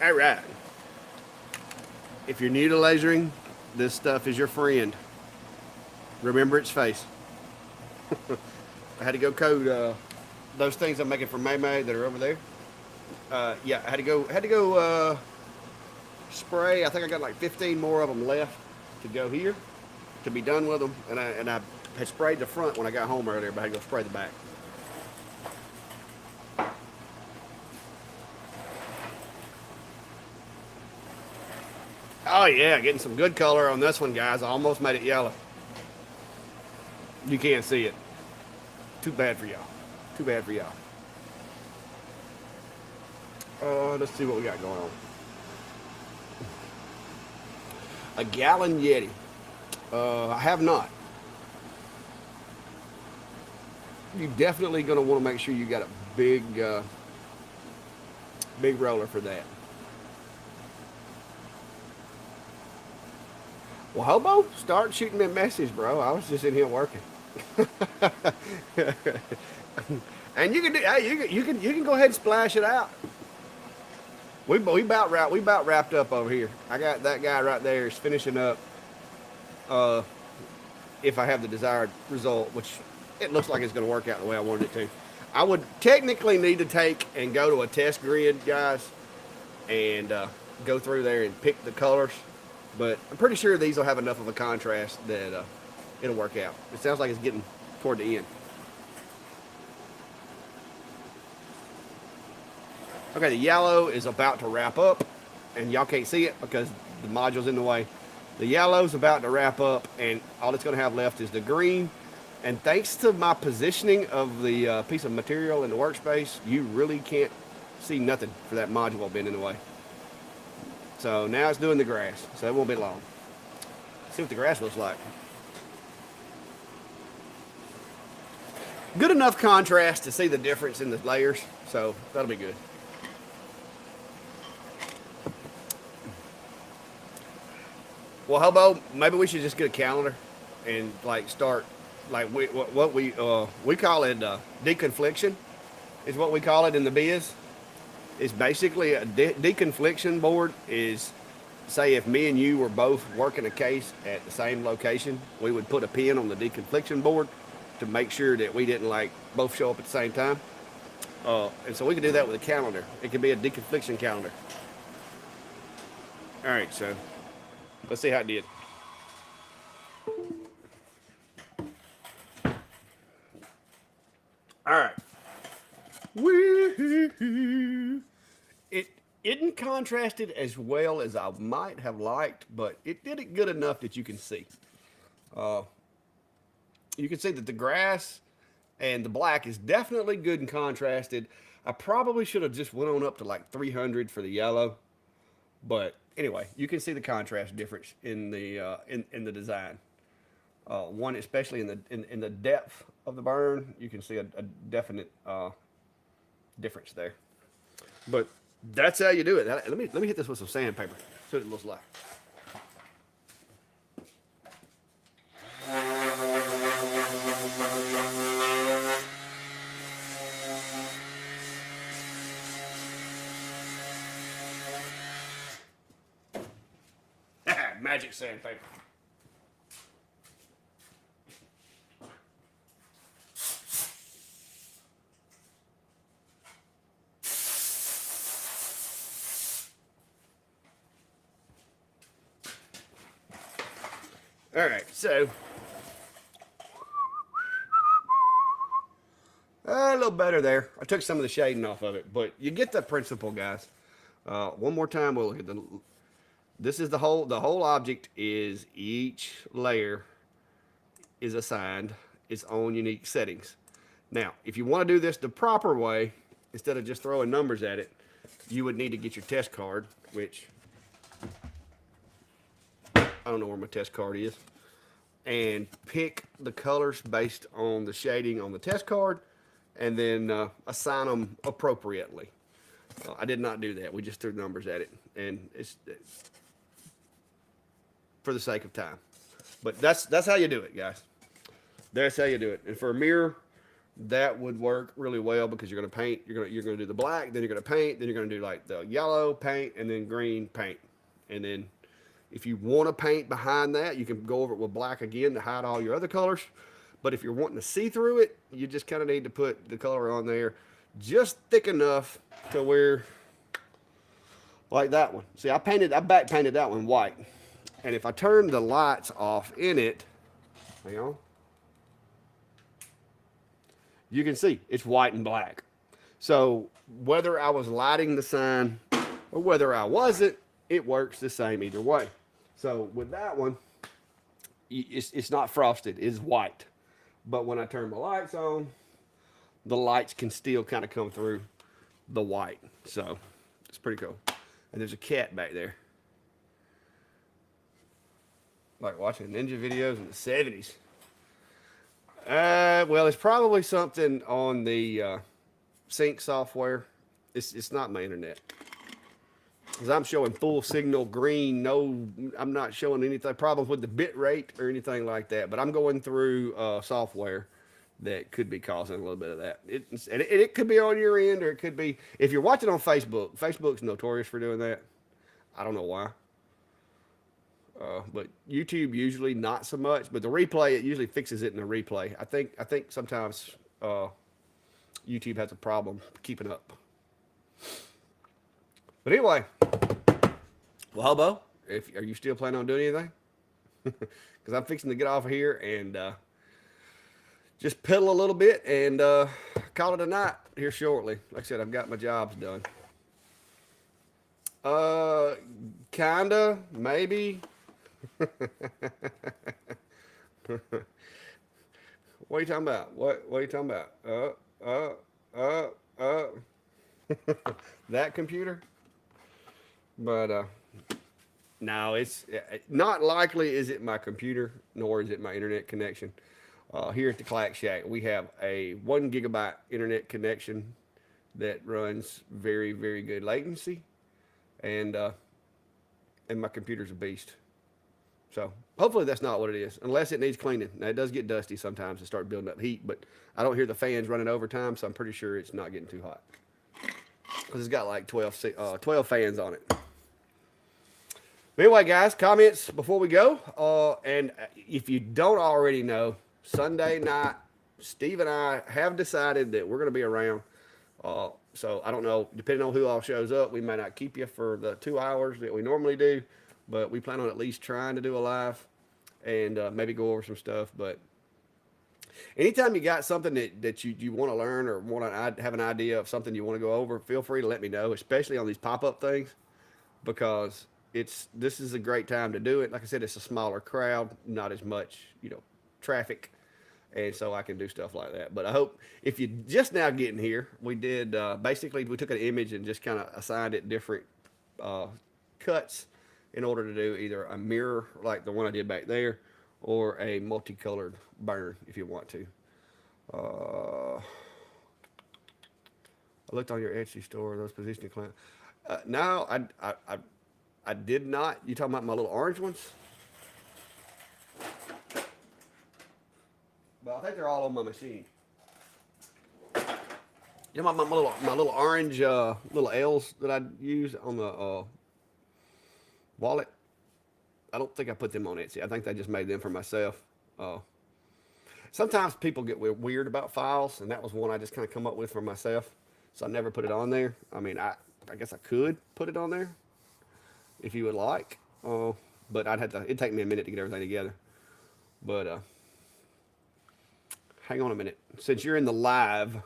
All right. If you're new to lasering, this stuff is your friend. Remember its face. I had to go code those things I'm making for May that are over there. Yeah, I had to go spray. I think I got like 15 more of them left to go here to be done with them. And I had sprayed the front when I got home earlier, but I had to go spray the back. Oh yeah, getting some good color on this one, guys. I almost made it yellow. You can't see it. Too bad for y'all. Too bad for y'all. Let's see what we got going on. A gallon Yeti. I have not. You're definitely going to want to make sure you got a big roller for that. Well, Hobo, start shooting me a message, bro. I was just in here working. And you can do. Hey, you can go ahead and splash it out. We about wrapped up over here. I got that guy right there is finishing up if I have the desired result, which it looks like it's going to work out the way I wanted it to. I would technically need to take and go to a test grid, guys, and go through there and pick the colors. But I'm pretty sure these will have enough of a contrast that it'll work out. It sounds like it's getting toward the end. Okay, the yellow is about to wrap up, and y'all can't see it because the module's in the way. The yellow's about to wrap up, and all it's going to have left is the green. And thanks to my positioning of the piece of material in the workspace, you really can't see nothing for that module being in the way. So now it's doing the grass, so it won't be long. Let's see what the grass looks like. Good enough contrast to see the difference in the layers, so that'll be good. Well, Hobo, maybe we should just get a calendar and like start like what we call it deconfliction is what we call it in the biz. It's basically a deconfliction board. Is say if me and you were both working a case at the same location, we would put a pin on the deconfliction board to make sure that we didn't like both show up at the same time. And so we could do that with a calendar. It could be a deconfliction calendar. All right, so let's see how it did. All right. Woo-hoo-hoo. It isn't contrasted as well as I might have liked, but it did it good enough that you can see. You can see that the grass and the black is definitely good and contrasted. I probably should have just went on up to like 300 for the yellow, but anyway, you can see the contrast difference in the in the design. One, especially in the depth of the burn, you can see a definite difference there. But that's how you do it. Let me hit this with some sandpaper. See what it looks like. Magic sandpaper. All right, so a little better there. I took some of the shading off of it, but you get the principle, guys. One more time, we'll look at the. This is the whole object is each layer is assigned its own unique settings. Now, if you want to do this the proper way, instead of just throwing numbers at it, you would need to get your test card, which I don't know where my test card is, and pick the colors based on the shading on the test card, and then assign them appropriately. I did not do that. We just threw numbers at it, and it's for the sake of time. But that's how you do it, guys. That's how you do it. And for a mirror, that would work really well because you're going to paint. You're going to do the black, then you're going to paint, then you're going to do like the yellow paint, and then green paint. And then if you want to paint behind that, you can go over it with black again to hide all your other colors. But if you're wanting to see through it, you just kind of need to put the color on there just thick enough to where, like that one. See, I back painted that one white. And if I turn the lights off in it, hang on, you can see it's white and black. So whether I was lighting the sign or whether I wasn't, it works the same either way. So with that one, it's not frosted, it's white. But when I turn the lights on, the lights can still kind of come through the white. So it's pretty cool. And there's a cat back there. Like watching ninja videos in the 70s. Well, it's probably something on the sync software. It's not my internet. Because I'm showing full signal green. No, I'm not showing anything problems with the bit rate or anything like that. But I'm going through software that could be causing a little bit of that. It could be on your end, or it could be if you're watching on Facebook. Facebook's notorious for doing that. I don't know why. but YouTube usually not so much. But the replay, it usually fixes it in the replay. I think sometimes YouTube has a problem keeping up. But anyway, well, Hobo, if are you still planning on doing anything? Because I'm fixing to get off of here and just pedal a little bit and call it a night here shortly. Like I said, I've got my jobs done. Kinda, maybe. What are you talking about? What are you talking about? Uh. That computer? But no, it's not likely. Is it my computer, nor is it my internet connection? Here at the Clack Shack, we have a 1 gigabyte internet connection that runs very, very good latency, and my computer's a beast. So hopefully that's not what it is, unless it needs cleaning. Now it does get dusty sometimes and start building up heat, but I don't hear the fans running overtime, so I'm pretty sure it's not getting too hot. Because it's got like 12 fans on it. But anyway, guys, comments before we go. And if you don't already know, Sunday night, Steve and I have decided that we're going to be around. So I don't know, depending on who all shows up, we may not keep you for the 2 hours that we normally do, but we plan on at least trying to do a live and maybe go over some stuff. But anytime you got something that you want to learn or want to have an idea of something you want to go over, feel free to let me know, especially on these pop-up things, because this is a great time to do it. Like I said, it's a smaller crowd, not as much, traffic, and so I can do stuff like that. But I hope if you're just now getting here, we did basically we took an image and just kind of assigned it different cuts in order to do either a mirror like the one I did back there, or a multicolored burn if you want to. I looked on your Etsy store, those positioning clamps. No, I did not. You talking about my little orange ones? But I think they're all on my machine. You know my little orange little L's that I use on the wallet? I don't think I put them on Etsy. I think they just made them for myself. Sometimes people get weird about files, and that was one I just kind of come up with for myself. So I never put it on there. I mean, I guess I could put it on there if you would like. But it'd take me a minute to get everything together. But hang on a minute. Since you're in the live,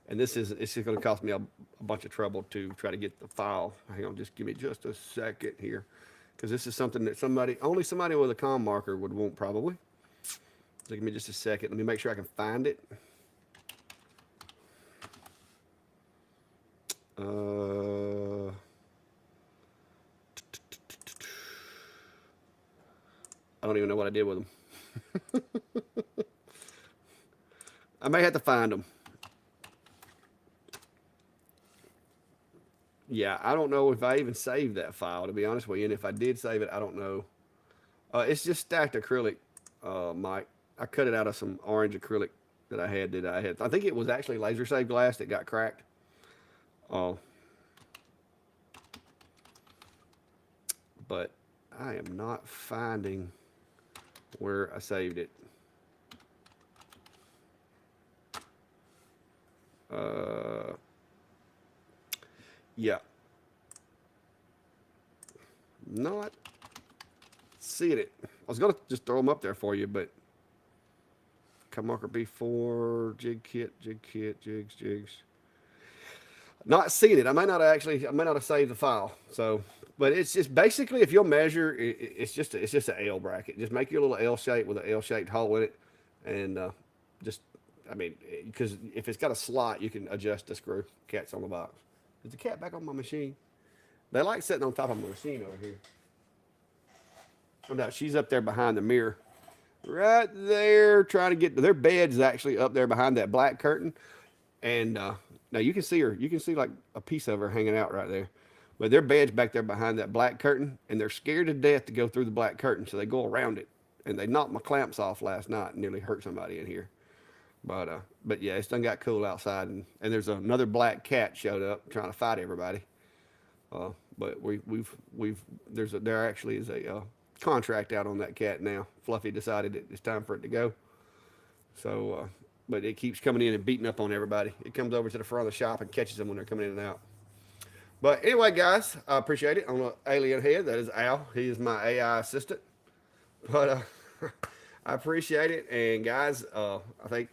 and it's just going to cost me a bunch of trouble to try to get the file. Hang on, just give me just a second here. Because this is something that only somebody with a comm marker would want probably. So give me just a second. Let me make sure I can find it. I don't even know what I did with them. I may have to find them. Yeah, I don't know if I even saved that file, to be honest with you. And if I did save it, I don't know. It's just stacked acrylic, Mike. I cut it out of some orange acrylic that I had. I think it was actually laser save glass that got cracked. But I am not finding where I saved it. Yeah. Not seeing it. I was going to just throw them up there for you, but cut marker B4, jig kit, jigs. Not seeing it. I may not have saved the file. So, but it's just basically, if you'll measure, it's just an L bracket. Just make your little L shape with an L-shaped hole in it, and because if it's got a slot, you can adjust the screw. Cat's on the box. Is the cat back on my machine? They like sitting on top of my machine over here. Oh no, she's up there behind the mirror. Right there, trying to get to their bed's actually up there behind that black curtain. And now you can see her. You can see like a piece of her hanging out right there. But their bed's back there behind that black curtain, and they're scared to death to go through the black curtain, so they go around it. And they knocked my clamps off last night and nearly hurt somebody in here. But yeah, it's done got cool outside, and there's another black cat showed up trying to fight everybody. But there actually is a contract out on that cat now. Fluffy decided it's time for it to go. So, but it keeps coming in and beating up on everybody. It comes over to the front of the shop and catches them when they're coming in and out. But anyway, guys, I appreciate it. On the alien head, that is Al. He is my AI assistant. But I appreciate it. And guys, I think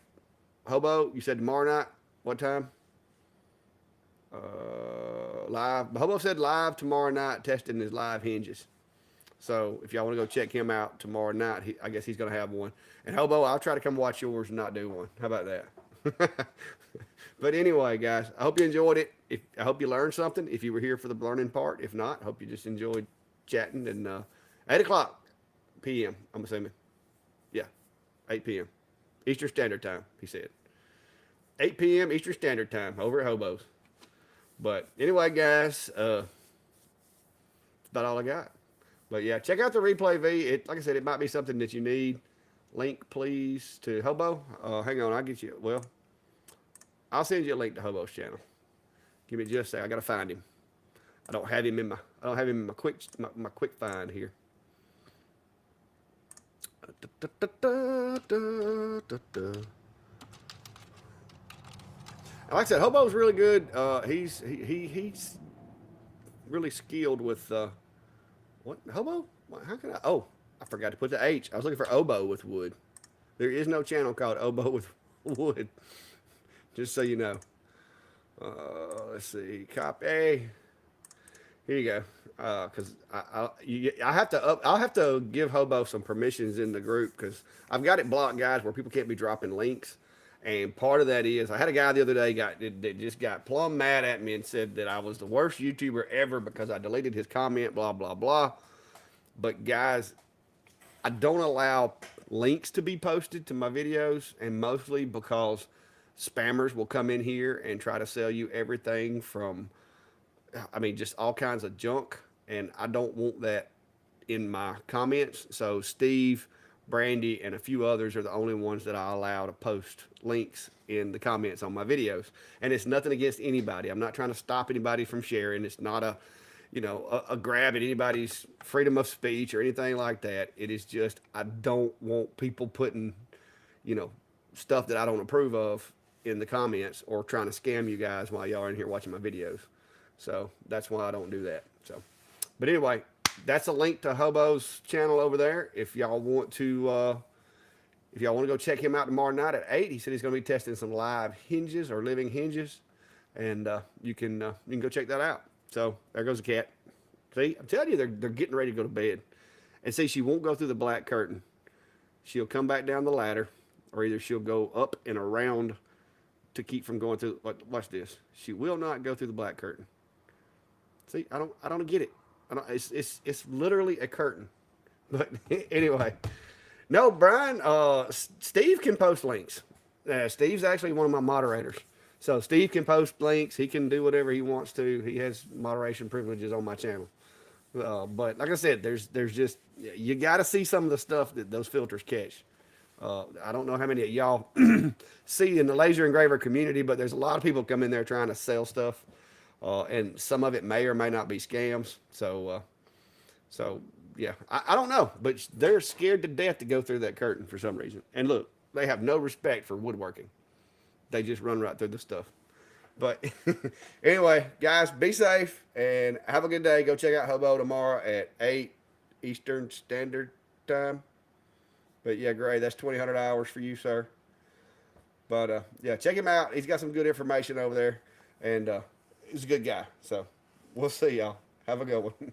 Hobo, you said tomorrow night. What time? Live. Hobo said live tomorrow night, testing his live hinges. So if y'all want to go check him out tomorrow night, I guess he's going to have one. And Hobo, I'll try to come watch yours and not do one. How about that? But anyway, guys, I hope you enjoyed it. I hope you learned something. If you were here for the learning part, if not, I hope you just enjoyed chatting. And 8 o'clock p.m. I'm assuming. Yeah, 8 p.m. Eastern Standard Time. He said 8 p.m. Eastern Standard Time over at Hobo's. But anyway, guys, that's about all I got. But yeah, check out the replay V. Like I said, it might be something that you need. Link, please, to Hobo. Hang on, I'll get you. Well, I'll send you a link to Hobo's channel. Give me just a second. I gotta find him. I don't have him in my quick find here. Like I said, Hobo's really good. He's really skilled with what Hobo? How can I? Oh, I forgot to put the H. I was looking for oboe with wood. There is no channel called oboe with wood. Just so you know. Let's see. Copy. Here you go. Because I'll have to give Hobo some permissions in the group because I've got it blocked, guys, where people can't be dropping links. And part of that is I had a guy the other day that just got plumb mad at me and said that I was the worst YouTuber ever because I deleted his comment, blah, blah, blah. But guys, I don't allow links to be posted to my videos, and mostly because spammers will come in here and try to sell you everything from, just all kinds of junk. And I don't want that in my comments. So Steve, Brandy, and a few others are the only ones that I allow to post links in the comments on my videos. And it's nothing against anybody. I'm not trying to stop anybody from sharing. It's not a grab at anybody's freedom of speech or anything like that. It is just, I don't want people putting, stuff that I don't approve of in the comments or trying to scam you guys while y'all are in here watching my videos. So that's why I don't do that. So, but anyway, that's a link to Hobo's channel over there. If y'all want to go check him out tomorrow night at 8, he said he's going to be testing some live hinges or living hinges, and you can go check that out. So there goes the cat. See, I'm telling you, they're getting ready to go to bed. And see, she won't go through the black curtain. She'll come back down the ladder, or either she'll go up and around to keep from going through. Watch this. She will not go through the black curtain. See, I don't get it. It's literally a curtain. But anyway, no, Brian. Steve can post links. Steve's actually one of my moderators. So Steve can post links. He can do whatever he wants to. He has moderation privileges on my channel. But like I said, there's just, you got to see some of the stuff that those filters catch. I don't know how many of y'all see in the laser engraver community, but there's a lot of people come in there trying to sell stuff. And some of it may or may not be scams. So yeah, I don't know, but they're scared to death to go through that curtain for some reason. And look, they have no respect for woodworking. They just run right through the stuff. But anyway, guys, be safe and have a good day. Go check out Hobo tomorrow at 8 Eastern Standard Time. But yeah, Gray, that's 2,000 hours for you, sir. But yeah, check him out. He's got some good information over there. And he's a good guy. So we'll see y'all. Have a good one.